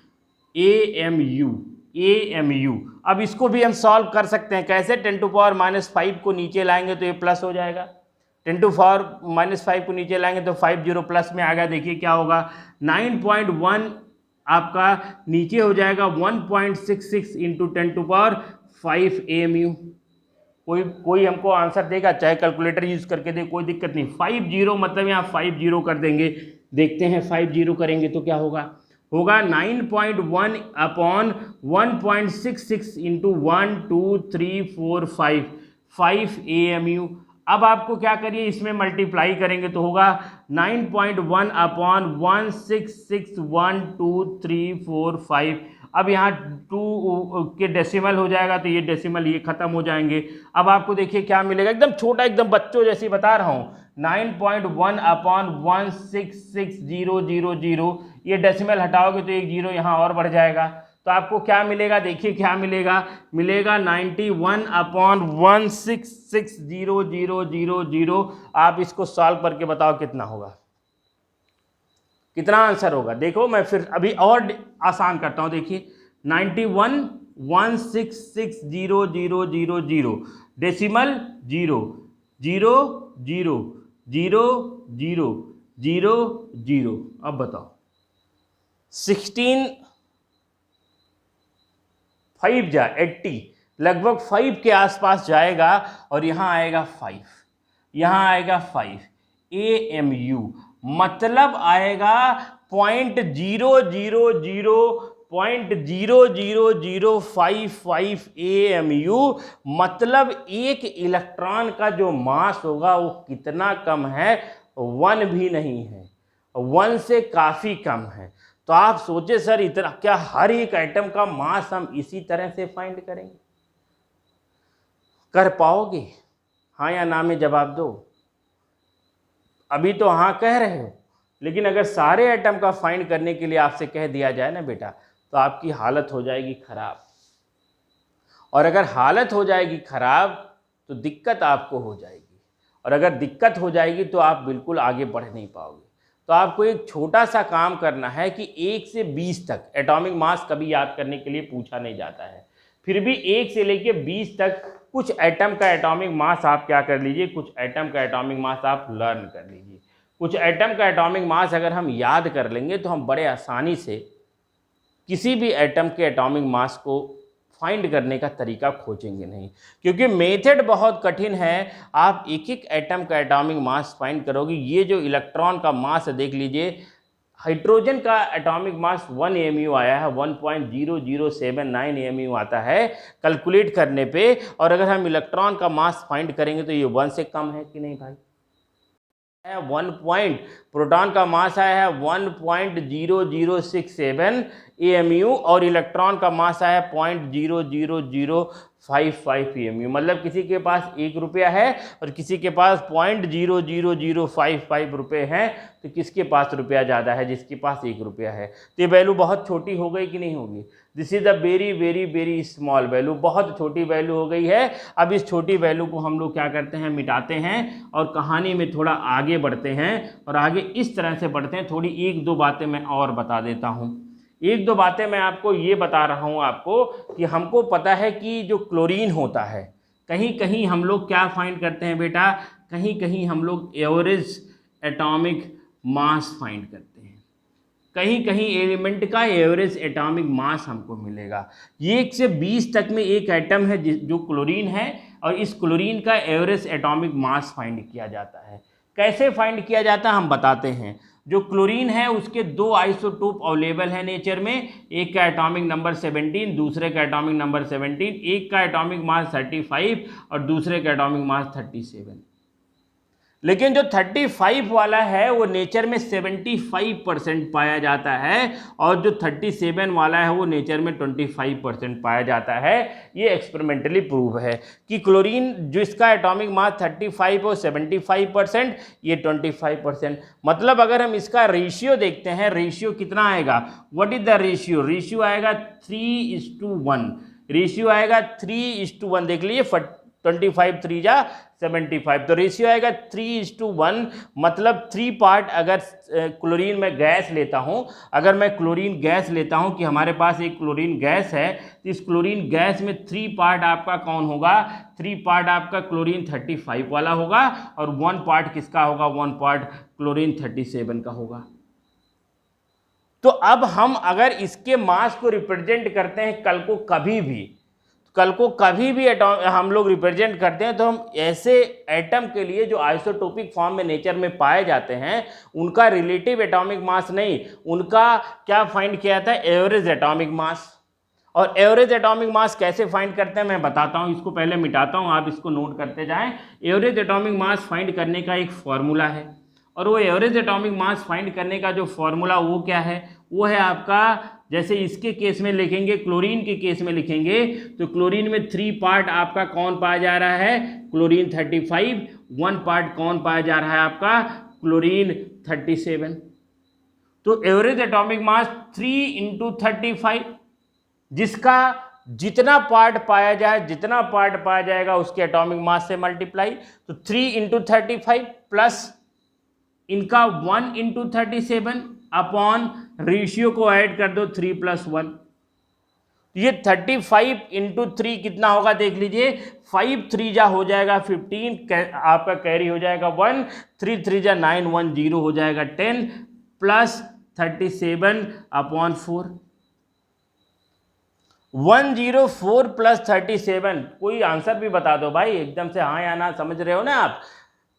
AMU। अब इसको भी हम सॉल्व कर सकते हैं, कैसे? 10⁻⁻5 को नीचे लाएंगे तो ये प्लस हो जाएगा, 10⁻⁻5 को नीचे लाएंगे तो 5 जीरो प्लस में आ गया। देखिए क्या होगा, 9.1 आपका नीचे हो जाएगा 1.66 इंटू 10⁻5 AMU। कोई हमको आंसर देगा, चाहे कैलकुलेटर यूज करके दे, कोई दिक्कत नहीं। 5 जीरो मतलब यहाँ 5 जीरो कर देंगे, देखते हैं 5 जीरो करेंगे तो क्या होगा, 9.1 अपॉन 1.66 इंटू 1 2 3 4 5 AMU। अब आपको क्या करिए, इसमें मल्टीप्लाई करेंगे तो होगा 9.1 अपॉन 166122345। अब यहाँ 2 के डेसिमल हो जाएगा तो ये डेसिमल ये खत्म हो जाएंगे। अब आपको देखिए क्या मिलेगा, एकदम छोटा, एकदम बच्चों जैसे बता रहा हूँ, 9.1 अपॉन 166,000, ये डेसिमल हटाओगे तो एक जीरो यहाँ और बढ़ जाएगा, तो आपको क्या मिलेगा, देखिए क्या मिलेगा, 91 अपॉन 166,000। आप इसको सॉल्व करके बताओ कितना होगा, कितना आंसर होगा। देखो मैं फिर अभी और आसान करता हूं, देखिए 91 166,000 डेसिमल 0 0 0 0 0 0 0। अब बताओ 16 5 जा 80, लगभग 5 के आसपास जाएगा और यहाँ आएगा 5, यहाँ आएगा 5 AMU, मतलब आएगा 0.00055 AMU। मतलब एक इलेक्ट्रॉन का जो मास होगा वो कितना कम है, 1 भी नहीं है, 1 से काफ़ी कम है। तो आप सोचे सर इतना, क्या हर एक एटम का मास हम इसी तरह से फाइंड करेंगे? कर पाओगे? हाँ या ना में जवाब दो। अभी तो हाँ कह रहे हो, लेकिन अगर सारे एटम का फाइंड करने के लिए आपसे कह दिया जाए ना बेटा, तो आपकी हालत हो जाएगी खराब। और अगर हालत हो जाएगी खराब तो दिक्कत आपको हो जाएगी, और अगर दिक्कत हो जाएगी तो आप बिल्कुल आगे बढ़ नहीं पाओगे। तो आपको एक छोटा सा काम करना है कि 1 से 20 तक एटॉमिक मास कभी याद करने के लिए पूछा नहीं जाता है, फिर भी 1 से लेके 20 तक कुछ एटम का एटॉमिक मास आप क्या कर लीजिए, कुछ एटम का एटॉमिक मास आप लर्न कर लीजिए। कुछ एटम का एटॉमिक मास अगर हम याद कर लेंगे तो हम बड़े आसानी से किसी भी एटम के एटॉमिक मास को फाइंड करने का तरीका खोजेंगे नहीं, क्योंकि मेथड बहुत कठिन है। आप एक एक एटम का एटॉमिक मास फाइंड करोगे। ये जो इलेक्ट्रॉन का मास है देख लीजिए, हाइड्रोजन का एटॉमिक मास 1 AMU आया है, 1.0079 AMU आता है कैलकुलेट करने पे, और अगर हम इलेक्ट्रॉन का मास फाइंड करेंगे तो ये 1 से कम है कि नहीं भाई? 1 प्रोटॉन का मास आया है 1.0067 AMU, और इलेक्ट्रॉन का मास आया है 0.00055 AMU। मतलब किसी के पास 1 रुपया है और किसी के पास 0.00055 रुपये हैं, तो किसके पास रुपया ज़्यादा है? जिसके पास 1 रुपया है। तो ये वैल्यू बहुत छोटी हो गई कि नहीं होगी? This is a very very very small value, बहुत छोटी वैल्यू हो गई है। अब इस छोटी वैल्यू को हम लोग क्या करते हैं, मिटाते हैं और कहानी में थोड़ा आगे बढ़ते हैं, और आगे इस तरह से बढ़ते हैं। थोड़ी 1-2 बातें मैं और बता देता हूँ। 1-2 बातें मैं आपको ये बता रहा हूँ आपको कि हमको पता है कि जो क्लोरीन होता है, कहीं कहीं हम लोग क्या फाइंड करते हैं बेटा, कहीं कहीं हम लोग एवरेज एटॉमिक मास फाइंड करते हैं। कहीं कहीं एलिमेंट का एवरेज एटॉमिक मास हमको मिलेगा। 1 से 20 तक में एक एटम है जो क्लोरीन है, और इस क्लोरीन का एवरेज एटॉमिक मास फाइंड किया जाता है। कैसे फाइंड किया जाता है हम बताते हैं। जो क्लोरीन है उसके दो आइसोटोप अवेलेबल है नेचर में, एक का एटॉमिक नंबर 17, दूसरे का एटॉमिक नंबर 17, एक का एटॉमिक मास 35 और दूसरे का एटॉमिक मास 37। लेकिन जो 35 वाला है वो नेचर में 75% पाया जाता है और जो 37 वाला है वो नेचर में 25% पाया जाता है। ये एक्सपेरिमेंटली प्रूव है कि क्लोरीन जो इसका एटॉमिक मास 35 और 75%, ये 25%। मतलब अगर हम इसका रेशियो देखते हैं, रेशियो कितना आएगा, what is the ratio, ratio आएगा 3:1, रेशियो आएगा 3:1। देख लीजिए 25 3 जा 75, तो रेशियो आएगा 3:1। मतलब 3 पार्ट अगर क्लोरीन में गैस लेता हूं, अगर मैं क्लोरीन गैस लेता हूं कि हमारे पास एक क्लोरीन गैस है, तो इस क्लोरीन गैस में 3 पार्ट आपका कौन होगा, 3 पार्ट आपका क्लोरीन 35 वाला होगा और 1 पार्ट किसका होगा, 1 पार्ट क्लोरीन 37 का होगा। तो अब हम अगर इसके मास को रिप्रेजेंट करते हैं कल को कभी भी हम लोग रिप्रेजेंट करते हैं, तो हम ऐसे एटम के लिए जो आइसोटोपिक फॉर्म में नेचर में पाए जाते हैं उनका रिलेटिव एटॉमिक मास नहीं, उनका क्या फाइंड किया था, एवरेज एटॉमिक मास। और एवरेज एटॉमिक मास कैसे फाइंड करते हैं मैं बताता हूं, इसको पहले मिटाता हूं, आप इसको नोट करते जाएं। एवरेज एटॉमिक मास फाइंड करने का एक फॉर्मूला है और वो एवरेज एटॉमिक मास फाइंड करने का जो फॉर्मूला वो क्या है, वो है आपका, जैसे इसके केस में लिखेंगे, क्लोरीन के केस में लिखेंगे तो क्लोरीन में 3 पार्ट आपका कौन पाया जा रहा है, क्लोरीन 35, 1 पार्ट कौन पाया जा रहा है आपका, क्लोरीन 37। तो एवरेज एटॉमिक मास 3 × 35, जिसका जितना पार्ट पाया जाएगा उसके एटॉमिक मास से मल्टीप्लाई, तो 3 × 35 प्लस इनका 1 × 37 अपॉन रेशियो को ऐड कर दो 3 + 1। ये 35 × 3 कितना होगा देख लीजिए, 5 3 जा हो जाएगा 15, आपका कैरी हो जाएगा 1, 3 3 जा 9, 1 0 हो जाएगा 10 प्लस 37 अपॉन 4, 104 प्लस 37। कोई आंसर भी बता दो भाई, एकदम से हाँ या ना समझ रहे हो ना आप।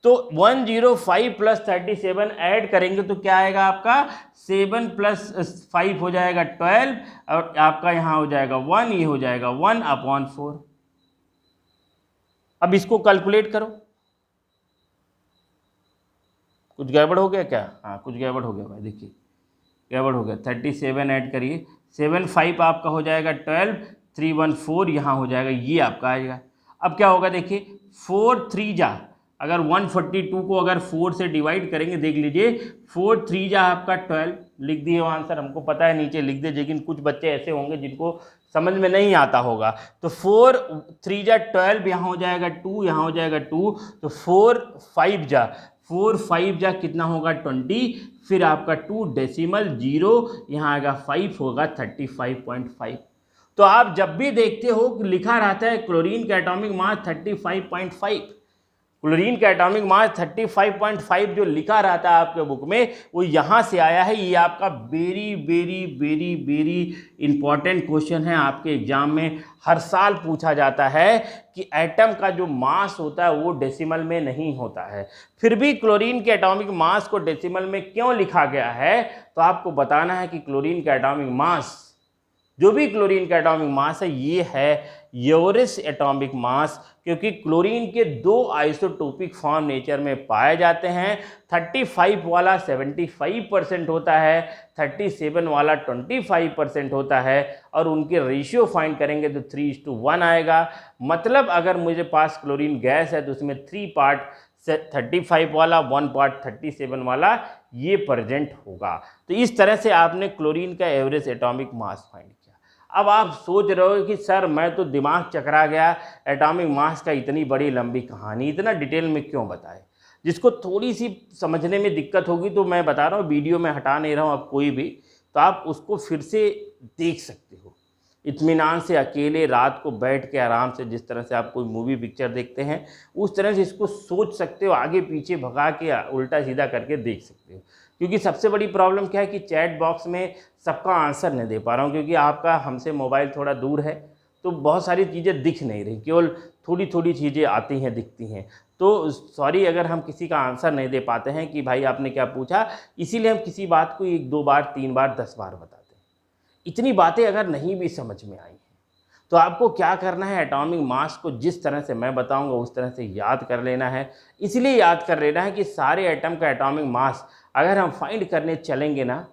तो 105 प्लस 37 ऐड करेंगे तो क्या आएगा आपका, 7 + 5 हो जाएगा 12 और आपका यहाँ हो जाएगा 1, ये हो जाएगा 1/4। अब इसको कैलकुलेट करो, कुछ गड़बड़ हो गया क्या, हाँ कुछ गड़बड़ हो गया भाई, देखिए गड़बड़ हो गया। 37 ऐड करिए, 7 5 आपका हो जाएगा 12, 3 1 4 यहाँ हो जाएगा, ये आपका आएगा। अब क्या होगा देखिए, 4 3 जा, अगर 142 को अगर 4 से डिवाइड करेंगे, देख लीजिए 4 3 जा आपका 12, लिख दिए आंसर, हमको पता है नीचे लिख दे, लेकिन कुछ बच्चे ऐसे होंगे जिनको समझ में नहीं आता होगा। तो 4 3 जा 12, यहाँ हो जाएगा 2, यहाँ हो जाएगा 2, तो 4 5 जा कितना होगा 20, फिर आपका 2 डेसिमल 0, यहाँ आएगा 5 होगा 35.5। तो आप जब भी देखते हो कि लिखा रहता है क्लोरीन का एटॉमिक मास 35.5, क्लोरीन का एटॉमिक मास 35.5 जो लिखा रहता है आपके बुक में, वो यहाँ से आया है। ये आपका very very very very important question है, आपके एग्जाम में हर साल पूछा जाता है कि एटम का जो मास होता है वो डेसिमल में नहीं होता है। फिर भी क्लोरीन के एटॉमिक मास को डेसिमल में क्यों लिखा गया है, तो आपको बताना है कि क्लोरीन का एटॉमिक मास, जो भी क्लोरीन का एटॉमिक मास है, ये है एवरेज एटॉमिक मास, क्योंकि क्लोरीन के 2 आइसोटोपिक फॉर्म नेचर में पाए जाते हैं। 35 वाला 75% होता है, 37 वाला 25% होता है, और उनके रेशियो फाइंड करेंगे तो 3:1 आएगा। मतलब अगर मुझे पास क्लोरीन गैस है तो उसमें 3 पार्ट 35 वाला, 1 पार्ट 37 वाला ये प्रेजेंट होगा। तो इस तरह से आपने क्लोरीन का एवरेज एटॉमिक मास फाइंड किया। अब आप सोच रहे हो कि सर मैं तो दिमाग चकरा गया, एटॉमिक मास का इतनी बड़ी लंबी कहानी इतना डिटेल में क्यों बताए। जिसको थोड़ी सी समझने में दिक्कत होगी तो मैं बता रहा हूँ, वीडियो में हटा नहीं रहा हूँ अब कोई भी, तो आप उसको फिर से देख सकते हो इत्मीनान से, अकेले रात को बैठ के आराम से, जिस तरह से आप कोई मूवी पिक्चर देखते हैं उस तरह से इसको सोच सकते हो, आगे पीछे भगा के उल्टा सीधा करके देख सकते हो। क्योंकि सबसे बड़ी प्रॉब्लम क्या है कि चैट बॉक्स में सबका आंसर नहीं दे पा रहा हूँ, क्योंकि आपका हमसे मोबाइल थोड़ा दूर है तो बहुत सारी चीज़ें दिख नहीं रही, केवल थोड़ी थोड़ी चीज़ें आती हैं दिखती हैं। तो सॉरी अगर हम किसी का आंसर नहीं दे पाते हैं कि भाई आपने क्या पूछा, इसीलिए हम किसी बात को 1 2 बार 3 बार 10 बार बताते हैं। इतनी बातें अगर नहीं भी समझ में आई हैं तो आपको क्या करना है, एटॉमिक मास को जिस तरह से मैं बताऊंगा उस तरह से याद कर लेना है। इसलिए याद कर लेना है कि सारे एटम का एटॉमिक मास अगर हम फाइंड करने चलेंगे ना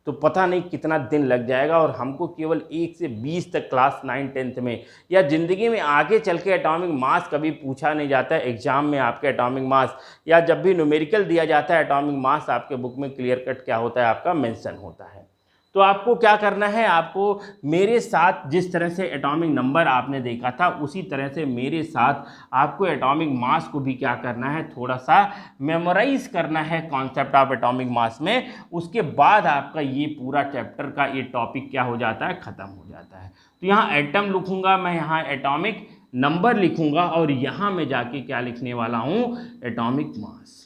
तो पता नहीं कितना दिन लग जाएगा, और हमको केवल 1 से 20 तक क्लास 9 10th में या ज़िंदगी में आगे चल के एटॉमिक मास कभी पूछा नहीं जाता है एग्जाम में। आपके एटॉमिक मास या जब भी न्यूमेरिकल दिया जाता है एटॉमिक मास आपके बुक में क्लियर कट क्या होता है, आपका मेंशन होता है। तो आपको क्या करना है, आपको मेरे साथ जिस तरह से एटॉमिक नंबर आपने देखा था उसी तरह से मेरे साथ आपको एटॉमिक मास को भी क्या करना है, थोड़ा सा मेमोराइज करना है कॉन्सेप्ट ऑफ एटॉमिक मास में। उसके बाद आपका ये पूरा चैप्टर का ये टॉपिक क्या हो जाता है, ख़त्म हो जाता है। तो यहाँ एटम लिखूँगा मैं, यहाँ एटॉमिक नंबर लिखूँगा, और यहाँ मैं जाके क्या लिखने वाला हूँ, एटॉमिक मास।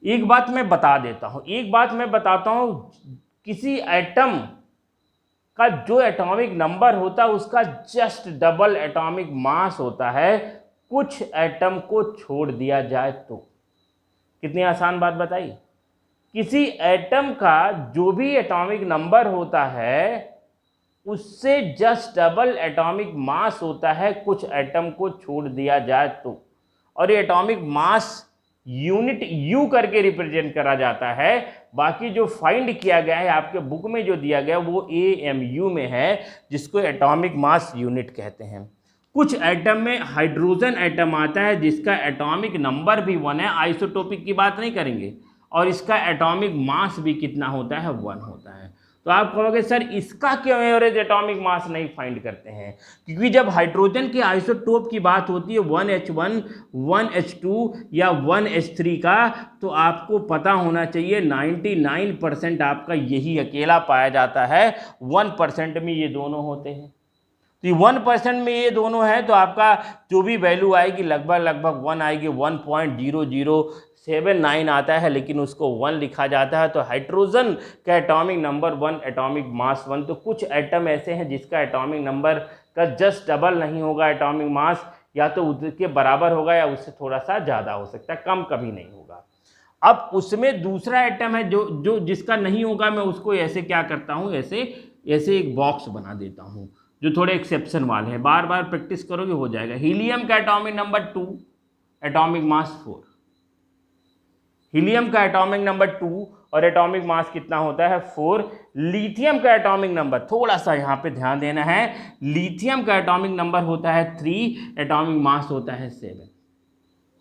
एक बात मैं बता देता हूँ, एक बात मैं बताता हूँ, किसी एटम का जो एटॉमिक नंबर होता है उसका जस्ट डबल एटॉमिक मास होता है, कुछ एटम को छोड़ दिया जाए तो। कितनी आसान बात बताइए। किसी एटम का जो भी एटॉमिक नंबर होता है उससे जस्ट डबल एटॉमिक मास होता है, कुछ एटम को छोड़ दिया जाए तो। और ये एटॉमिक मास यूनिट यू करके रिप्रेजेंट करा जाता है। बाकी जो फाइंड किया गया है आपके बुक में जो दिया गया वो AMU में है, जिसको एटॉमिक मास यूनिट कहते हैं। कुछ एटम में हाइड्रोजन एटम आता है जिसका एटॉमिक नंबर भी 1 है, आइसोटोपिक की बात नहीं करेंगे, और इसका एटॉमिक मास भी कितना होता है, 1 होता है। तो आप कहोगे सर इसका क्यों एवरेज एटॉमिक मास नहीं फाइंड करते हैं, क्योंकि जब हाइड्रोजन के आइसोटोप की बात होती है 1H1 1H2 या 1H3 का, तो आपको पता होना चाहिए 99% आपका यही अकेला पाया जाता है, 1% में ये दोनों होते हैं। तो 1% में ये दोनों है, तो आपका जो भी वैल्यू आएगी लगभग 1 आएगी, 1.0079 आता है, लेकिन उसको 1 लिखा जाता है। तो हाइड्रोजन का एटॉमिक नंबर 1, एटॉमिक मास 1। तो कुछ एटम ऐसे हैं जिसका एटॉमिक नंबर का जस्ट डबल नहीं होगा एटॉमिक मास, या तो उसके बराबर होगा या उससे थोड़ा सा ज़्यादा हो सकता है, कम कभी नहीं होगा। अब उसमें दूसरा एटम है जो जिसका नहीं होगा, मैं उसको ऐसे क्या करता हूँ, ऐसे एक बॉक्स बना देता हूँ, जो थोड़े एक्सेप्शन वाले हैं, बार बार प्रैक्टिस करोगे हो जाएगा। हीलियम का atomic number 2, atomic mass 4। Helium का एटॉमिक नंबर 2 और एटॉमिक मास कितना होता है, 4। लिथियम का एटॉमिक नंबर, थोड़ा सा यहाँ पे ध्यान देना है, लिथियम का एटॉमिक नंबर होता है 3, एटॉमिक मास होता है 7।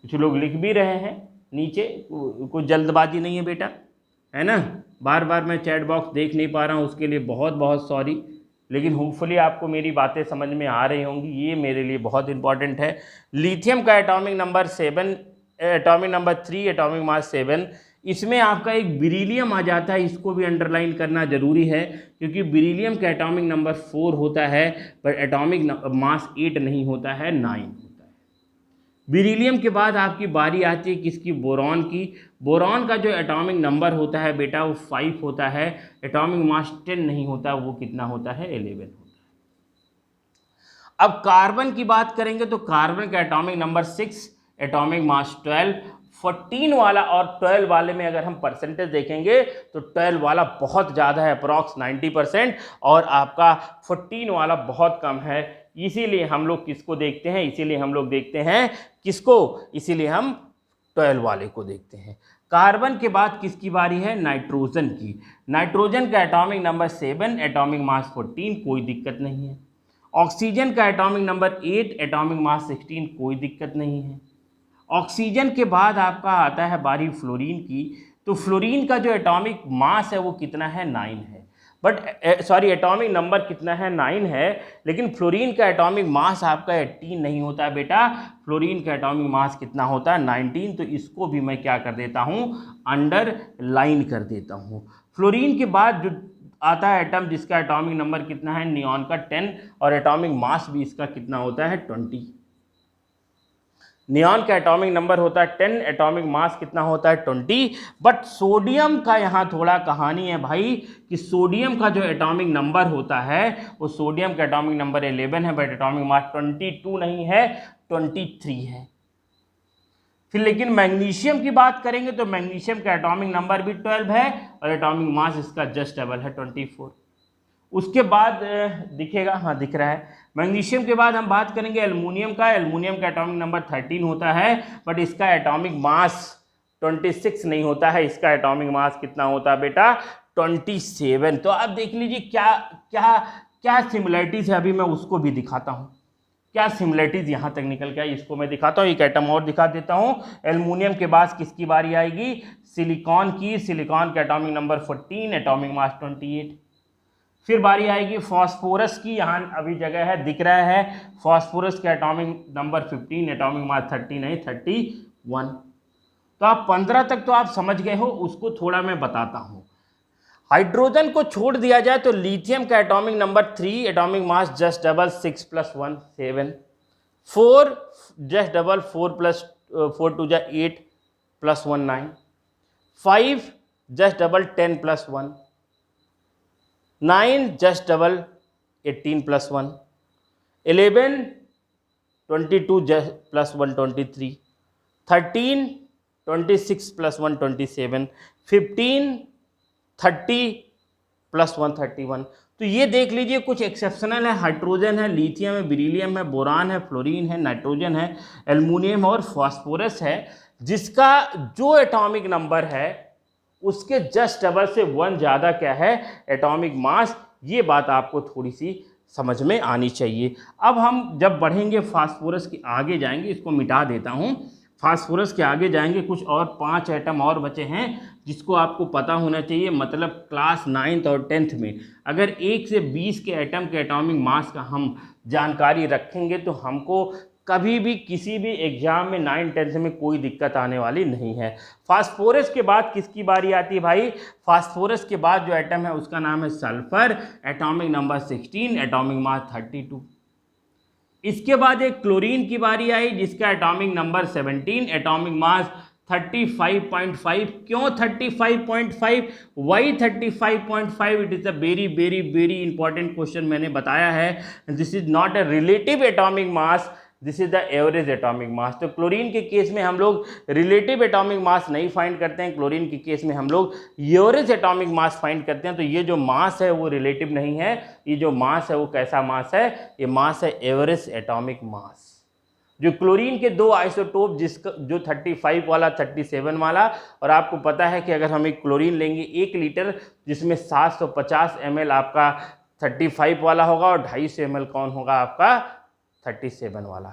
कुछ लोग लिख भी रहे हैं नीचे, कोई जल्दबाजी नहीं है बेटा, है ना। बार बार मैं चैट बॉक्स देख नहीं पा रहा हूँ, उसके लिए बहुत बहुत सॉरी, लेकिन होपफुली आपको मेरी बातें समझ में आ रही होंगी, ये मेरे लिए बहुत इंपॉर्टेंट है। लिथियम का atomic number 7, atomic number 3, atomic mass 7। इसमें आपका एक बेरिलियम आ जाता है, इसको भी अंडरलाइन करना जरूरी है, क्योंकि बेरिलियम का एटॉमिक नंबर 4 होता है, पर एटॉमिक मास 8 नहीं होता है, 9 होता है। बेरिलियम के बाद आपकी बारी आती है किसकी, बोरॉन की। बोरॉन का जो एटॉमिक नंबर होता है बेटा वो 5 होता है, एटॉमिक मास 10 नहीं होता, वो कितना होता है, 11 होता है। अब कार्बन की बात करेंगे तो कार्बन का एटॉमिक नंबर 6, एटॉमिक मास 12। 14 वाला और 12 वाले में अगर हम परसेंटेज देखेंगे तो 12 वाला बहुत ज़्यादा है, अप्रॉक्स 90%, और आपका 14 वाला बहुत कम है। इसीलिए हम लोग किसको देखते हैं, इसीलिए हम लोग देखते हैं किसको, इसीलिए हम 12 वाले को देखते हैं। कार्बन के बाद किसकी बारी है, नाइट्रोजन की। नाइट्रोजन का एटॉमिक नंबर 7, एटॉमिक मास 14, कोई दिक्कत नहीं है। ऑक्सीजन का एटॉमिक नंबर 8, एटॉमिक मास 16, कोई दिक्कत नहीं है। ऑक्सीजन के बाद आपका आता है बारी फ्लोरीन की। तो फ्लोरीन का जो एटॉमिक मास है वो कितना है, 9 है, बट सॉरी एटॉमिक नंबर कितना है, 9 है, लेकिन फ्लोरीन का एटॉमिक मास आपका 18 नहीं होता है बेटा, फ्लोरीन का एटॉमिक मास कितना होता है, 19। तो इसको भी मैं क्या कर देता हूँ, अंडरलाइन कर देता हूँ। फ्लोरीन के बाद जो आता है एटम जिसका एटॉमिक नंबर कितना है, नियॉन का 10, और एटॉमिक मास भी इसका कितना होता है, 20। नियॉन का एटॉमिक नंबर होता है 10, एटॉमिक मास कितना होता है, 20। बट सोडियम का यहाँ थोड़ा कहानी है भाई, कि सोडियम का जो एटॉमिक नंबर होता है वो सोडियम का एटॉमिक नंबर 11 है, बट एटॉमिक मास 22 नहीं है, 23 है। फिर लेकिन मैग्नीशियम की बात करेंगे तो मैग्नीशियम का एटॉमिक नंबर भी 12 है और एटॉमिक मास इसका जस्ट डबल है 24। उसके बाद दिखेगा, हाँ दिख रहा है। मैग्नीशियम के बाद हम बात करेंगे एल्युमिनियम का। एल्युमिनियम का एटॉमिक नंबर 13 होता है, बट इसका एटॉमिक मास 26 नहीं होता है। इसका एटॉमिक मास कितना होता है बेटा? 27। तो आप देख लीजिए क्या क्या क्या सिमिलरिटीज है, अभी मैं उसको भी दिखाता हूँ। क्या सिमिलरिटीज यहाँ तक निकल के आई इसको मैं दिखाता हूँ। एक आइटम और दिखा देता हूँ। एल्युमिनियम के बाद किसकी बारी आएगी? सिलिकॉन की। सिलिकॉन का एटॉमिक नंबर 14, एटॉमिक मास 28। फिर बारी आएगी फास्फोरस की। यहाँ अभी जगह है, दिख रहा है। फास्फोरस का एटॉमिक नंबर 15, एटॉमिक मास 30 नहीं 31। तो आप 15 तक तो आप समझ गए हो, उसको थोड़ा मैं बताता हूँ। हाइड्रोजन को छोड़ दिया जाए तो लिथियम का एटॉमिक नंबर 3, एटॉमिक मास जस्ट डबल 6 + 1 7, 4 जस्ट डबल 4 + 4 2 जा 8 + 1 9, 5 जस्ट डबल 10 + 1, 9 जस्ट डबल 18 + 1, 11 22 + 1 23, 13 26 + 1 27, 15 30 + 1 31। तो ये देख लीजिए कुछ एक्सेप्शनल है। हाइड्रोजन है, लिथियम है, बेरिलियम है, बोरान है, फ्लोरीन है, नाइट्रोजन है, एल्युमिनियम और फास्फोरस है, जिसका जो एटॉमिक नंबर है उसके जस्ट डबल से 1 ज़्यादा क्या है? Atomic mass. ये बात आपको थोड़ी सी समझ में आनी चाहिए। अब हम जब बढ़ेंगे फास्फोरस के आगे जाएंगे, इसको मिटा देता हूँ। फास्फोरस के आगे जाएंगे, कुछ और 5 एटम और बचे हैं जिसको आपको पता होना चाहिए। मतलब क्लास 9th और 10th में अगर 1 से 20 के एटम के एटॉमिक मास का हम जानकारी रखेंगे तो हमको कभी भी किसी भी एग्जाम में 9th 10th में कोई दिक्कत आने वाली नहीं है। फास्फोरस के बाद किसकी बारी आती है भाई? फास्फोरस के बाद जो एटम है उसका नाम है sulphur, atomic number 16, atomic mass 32। इसके बाद एक क्लोरीन की बारी आई जिसका एटॉमिक नंबर 17, एटॉमिक मास 35.5। क्यों 35.5? Why 35.5? It is a very very very important question. मैंने बताया है this is not a relative atomic mass, this is the average atomic mass. तो क्लोरीन के केस में हम लोग रिलेटिव एटॉमिक मास नहीं फाइंड करते हैं, क्लोरीन के केस में हम लोग एवरेज एटॉमिक मास फाइंड करते हैं। तो ये जो मास है वो रिलेटिव नहीं है, ये जो मास है वो कैसा मास है? ये मास है एवरेज एटॉमिक मास। जो क्लोरीन के 2 आइसोटोप, जिसका जो 35 वाला 37 वाला, और आपको पता है कि अगर हम एक क्लोरीन लेंगे 1 लीटर जिसमें 750 ml आपका 35 वाला होगा और 250 ml कौन होगा? आपका 37 वाला।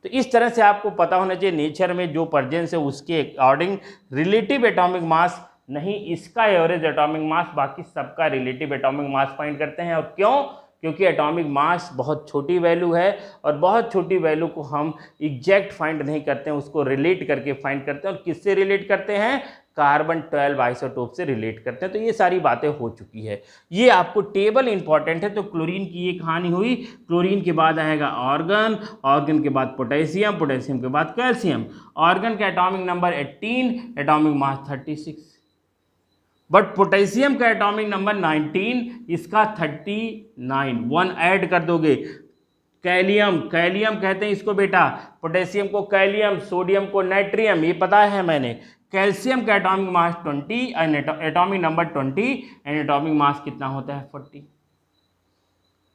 तो इस तरह से आपको पता होना चाहिए नेचर में जो प्रेजेंस है उसके अकॉर्डिंग रिलेटिव एटॉमिक मास नहीं, इसका एवरेज एटॉमिक मास, बाकी सबका रिलेटिव एटॉमिक मास फाइंड करते हैं। और क्यों? क्योंकि एटॉमिक मास बहुत छोटी वैल्यू है और बहुत छोटी वैल्यू को हम एग्जैक्ट फाइंड नहीं करते हैं, उसको रिलेट करके फाइंड करते हैं। और किससे रिलेट करते हैं? कार्बन 12 आइसोटोप से रिलेट करते हैं। तो ये सारी बातें हो चुकी है, ये आपको टेबल इंपॉर्टेंट है। तो क्लोरीन की ये कहानी हुई। क्लोरीन के बाद आएगा ऑर्गन, ऑर्गन के बाद पोटेशियम, पोटेशियम के बाद कैल्शियम। ऑर्गन का atomic number 18, atomic mass 36, but potassium का एटॉमिक नंबर 19, इसका 39। 1 ऐड कर दोगे। कैलियम, कैलियम कहते हैं इसको बेटा, पोटेशियम को कैलियम, सोडियम को नाइट्रियम, ये पता है मैंने। कैल्शियम का atomic mass 20 and atomic number 20 and atomic mass कितना होता है? 40।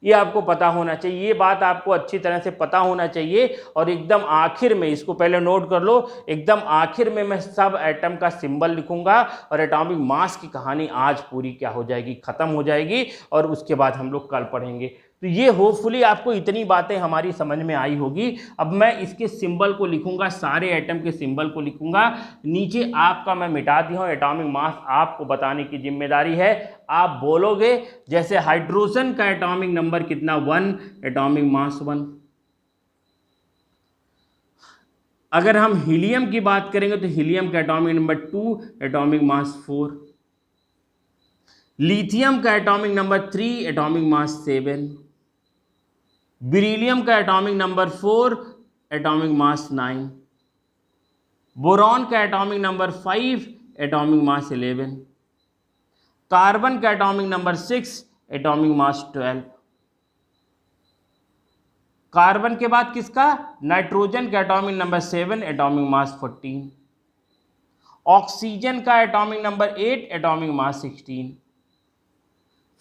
ये आपको पता होना चाहिए, ये बात आपको अच्छी तरह से पता होना चाहिए। और एकदम आखिर में, इसको पहले नोट कर लो, एकदम आखिर में मैं सब एटम का सिंबल लिखूंगा और एटॉमिक मास की कहानी आज पूरी क्या हो जाएगी? खत्म हो जाएगी। और उसके बाद हम लोग कल पढ़ेंगे। तो ये होपफुली आपको इतनी बातें हमारी समझ में आई होगी। अब मैं इसके सिंबल को लिखूंगा, सारे एटम के सिंबल को लिखूंगा। नीचे आपका मैं मिटा दिया हूँ, एटॉमिक मास आपको बताने की जिम्मेदारी है। आप बोलोगे जैसे हाइड्रोजन का एटॉमिक नंबर कितना? 1, एटॉमिक मास 1। अगर हम हीलियम की बात करेंगे तो हीलियम का atomic number 2, atomic mass 4। Lithium का atomic number 3, atomic mass 7। Beryllium का atomic number 4, atomic mass 9। Boron का atomic number 5, atomic mass 11। Carbon का atomic number 6, atomic mass 12। Carbon के बाद किसका? नाइट्रोजन का atomic number 7, atomic mass 14। Oxygen का atomic number 8, atomic mass 16।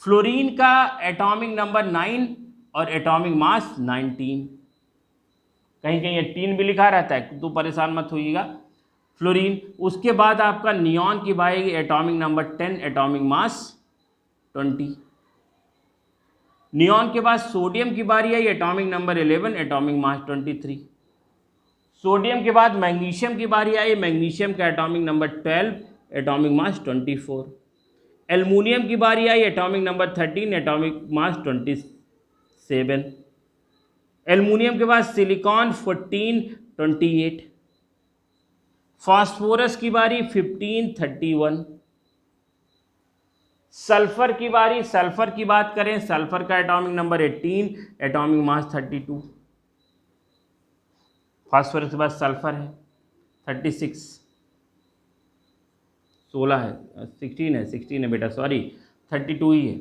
Fluorine का एटॉमिक नंबर 9 और एटॉमिक मास 19। कहीं कहीं 18 भी लिखा रहता है तो परेशान मत होइएगा। फ्लोरीन। उसके बाद आपका नियॉन की बारी, atomic number 10, atomic mass 20। Neon के बाद सोडियम की बारी आई, atomic number 11, atomic mass 23। Sodium के बाद मैग्नीशियम की बारी आई, मैग्नीशियम का atomic number 12, atomic mass 24। Aluminium की बारी आई, atomic number 13, atomic mass 27। Aluminium के बाद सिलिकॉन 14, 28। फास्फोरस की बारी 15, 31। सल्फर की बारी, सल्फर की बात करें, सल्फर का atomic number 18, atomic mass 32। Phosphorus के बाद सल्फर है 36, 16 है, 16 है बेटा, सॉरी 32 ही है।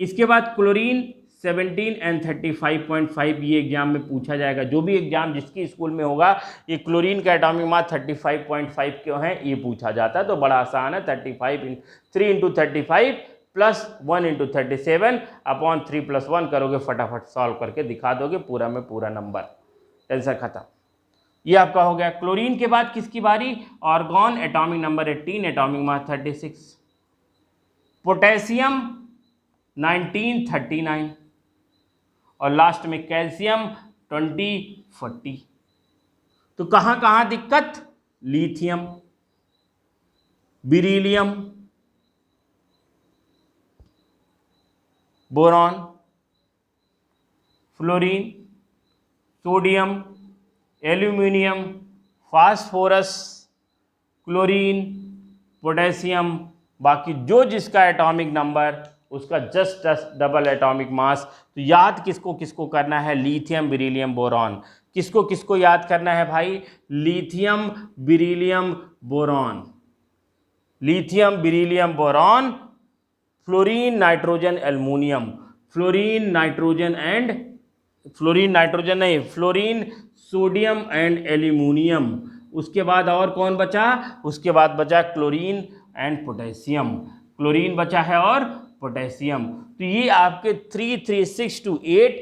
इसके बाद क्लोरीन 17 एंड 35.5, ये एग्जाम में पूछा जाएगा। जो भी एग्जाम जिसकी स्कूल में होगा, ये क्लोरीन का एटॉमिक मास 35.5 क्यों है ये पूछा जाता है। तो बड़ा आसान है, 3 into 35 plus 1 into 37 upon 3 plus 1 करोगे, फटाफट सॉल्व करके दिखा दोगे, पूरा में पूरा नंबर, टेंशन खत्म। ये आपका हो गया। क्लोरीन के बाद किसकी बारी? Argon, atomic number 18, atomic mass 36। Potassium 1939 और लास्ट में कैल्शियम 2040। तो कहां कहां दिक्कत? Lithium, beryllium, boron, fluorine, sodium, aluminium, phosphorus, chlorine, potassium, बाकी जो जिसका एटॉमिक नंबर उसका जस्ट डबल एटॉमिक मास। तो याद किसको किसको करना है? Lithium, beryllium, boron. किसको किसको याद करना है भाई? Lithium, beryllium, boron. Lithium, beryllium, boron, fluorine, nitrogen, aluminium. Fluorine, nitrogen and fluorine, nitrogen नहीं, फ्लोरीन, सोडियम एंड एल्यूमिनियम। उसके बाद और कौन बचा? उसके बाद बचा क्लोरीन एंड पोटेशियम। क्लोरीन बचा है और पोटेशियम। तो ये आपके 3, 3, 6 to 8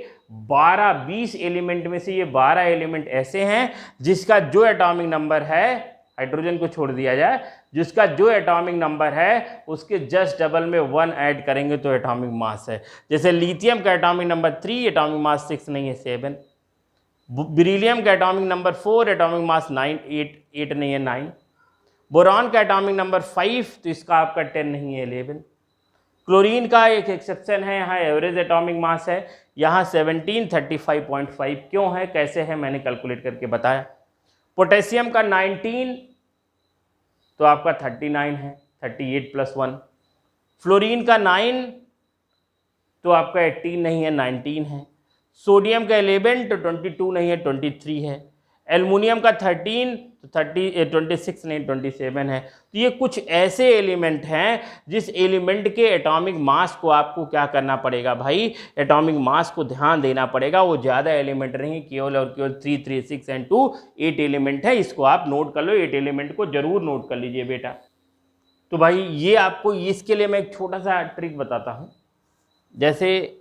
12-20 एलिमेंट में से ये 12 एलिमेंट ऐसे हैं जिसका जो एटॉमिक नंबर है, हाइड्रोजन को छोड़ दिया जाए, जिसका जो एटॉमिक नंबर है उसके जस्ट डबल में 1 ऐड करेंगे तो एटॉमिक मास है। जैसे लिथियम का एटॉमिक नंबर 3, एटॉमिक मास 6 नहीं है, 7। बेरिलियम का एटॉमिक नंबर 4, एटॉमिक मास 9, 8 नहीं है, 9। बोरॉन का एटॉमिक नंबर 5, तो इसका आपका 10 नहीं है, 11। क्लोरीन का एक एक्सेप्शन है, यहाँ एवरेज एटॉमिक मास है, यहाँ 17, 35.5 क्यों है, कैसे है, मैंने कैलकुलेट करके बताया। पोटेशियम का 19, तो आपका 39 है, 38 प्लस 1। फ्लोरीन का 9, तो आपका 18 नहीं है, 19 है। सोडियम का 11, तो 22 नहीं है, 23 है। एल्युमिनियम का 13, तो 26 नहीं, 27 है। तो ये कुछ ऐसे एलिमेंट हैं जिस एलिमेंट के एटॉमिक मास को आपको क्या करना पड़ेगा भाई? एटॉमिक मास को ध्यान देना पड़ेगा। वो ज़्यादा एलिमेंट नहीं, केवल और केवल 3, 3, 6 एंड 2 8 एलिमेंट है। इसको आप नोट कर लो, 8 एलिमेंट को जरूर नोट कर लीजिए बेटा। तो भाई ये आपको, इसके लिए मैं एक छोटा सा ट्रिक बताता हूँ। जैसे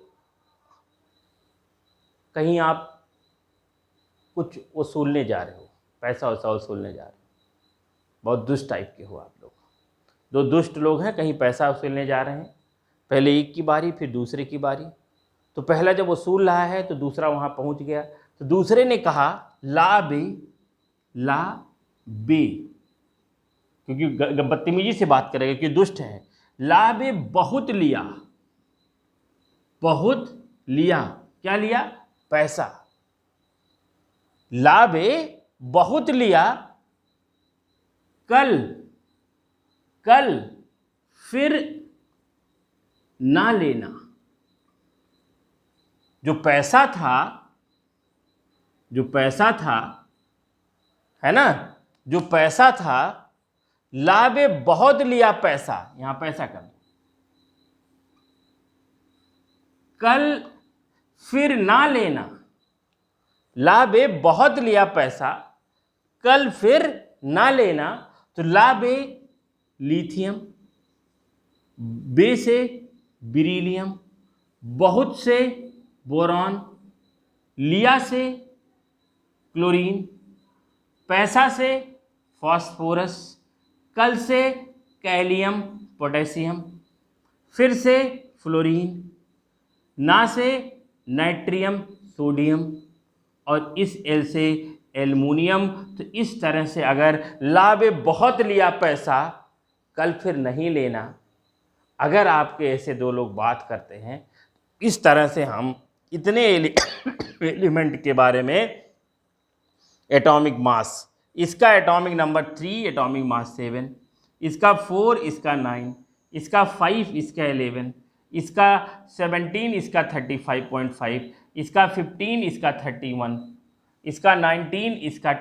कहीं आप कुछ वसूलने जा रहे हो, पैसा वैसा वसूलने जा रहे हो, बहुत दुष्ट टाइप के हो आप लोग। 2 दुष्ट लोग हैं, कहीं पैसा वसूलने जा रहे हैं, पहले एक की बारी फिर दूसरे की बारी। तो पहला जब वसूल रहा है तो दूसरा वहाँ पहुँच गया, तो दूसरे ने कहा ला बे, क्योंकि बदतमीजी से बात करेगा, क्योंकि दुष्ट है। ला बे बहुत लिया, क्या लिया? पैसा। लाभे बहुत लिया, कल फिर ना लेना। जो पैसा था है ना, जो पैसा था, लाभे बहुत लिया पैसा, यहां पैसा कर दो, कल फिर ना लेना। लाभ ए बहुत लिया पैसा, कल फिर ना लेना। तो लाभ ए लिथियम, बे से बेरिलियम, बहुत से बोरॉन, लिया से क्लोरीन, पैसा से फास्फोरस, कल से कैलियम पोटेशियम, फिर से फ्लोरीन, ना से नाइट्रियम सोडियम, और इस एल से एल्युमिनियम। तो इस तरह से अगर लाभ बहुत लिया पैसा, कल फिर नहीं लेना, अगर आपके ऐसे दो लोग बात करते हैं, इस तरह से हम इतने एलिमेंट के बारे में, एटॉमिक मास, इसका एटॉमिक नंबर 3, एटॉमिक मास 7, इसका 4, इसका 9, इसका 5, इसका 11, इसका 17, इसका 35.5, इसका 15, इसका 31, इसका 19, इसका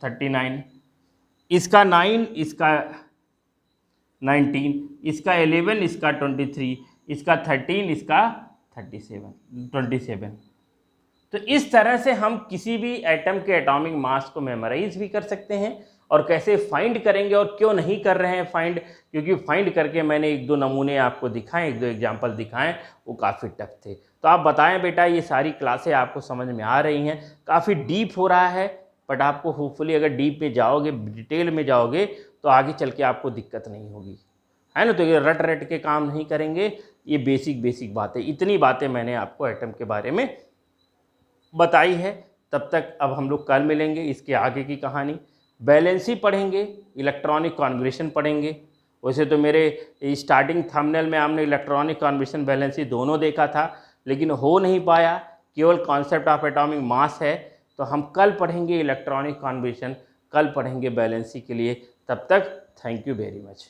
39, इसका 9, इसका 19, इसका 11, इसका 23, इसका 13, इसका 27। तो इस तरह से हम किसी भी एटम के एटॉमिक मास को मेमोराइज भी कर सकते हैं। और कैसे फाइंड करेंगे और क्यों नहीं कर रहे हैं फाइंड, क्योंकि फाइंड करके मैंने एक दो नमूने आपको दिखाएं, एक दो एग्जांपल दिखाएं, वो काफ़ी टफ थे। तो आप बताएं बेटा, ये सारी क्लासें आपको समझ में आ रही हैं? काफ़ी डीप हो रहा है, बट आपको होपफुली अगर डीप में जाओगे, डिटेल में जाओगे, तो आगे चल के आपको दिक्कत नहीं होगी, है ना। तो ये रट रट के काम नहीं करेंगे, ये बेसिक बातें, इतनी बातें मैंने आपको एटम के बारे में बताई है। तब तक अब हम लोग कल मिलेंगे, इसके आगे की कहानी बैलेंसी पढ़ेंगे, इलेक्ट्रॉनिक कॉन्फिगरेशन पढ़ेंगे। वैसे तो मेरे स्टार्टिंग थंबनेल में आपने इलेक्ट्रॉनिक कॉन्फिगरेशन बैलेंसी दोनों देखा था, लेकिन हो नहीं पाया, केवल कॉन्सेप्ट ऑफ एटॉमिक मास है। तो हम कल पढ़ेंगे इलेक्ट्रॉनिक कॉन्फिगरेशन, कल पढ़ेंगे बैलेंसी के लिए। तब तक थैंक यू वेरी मच।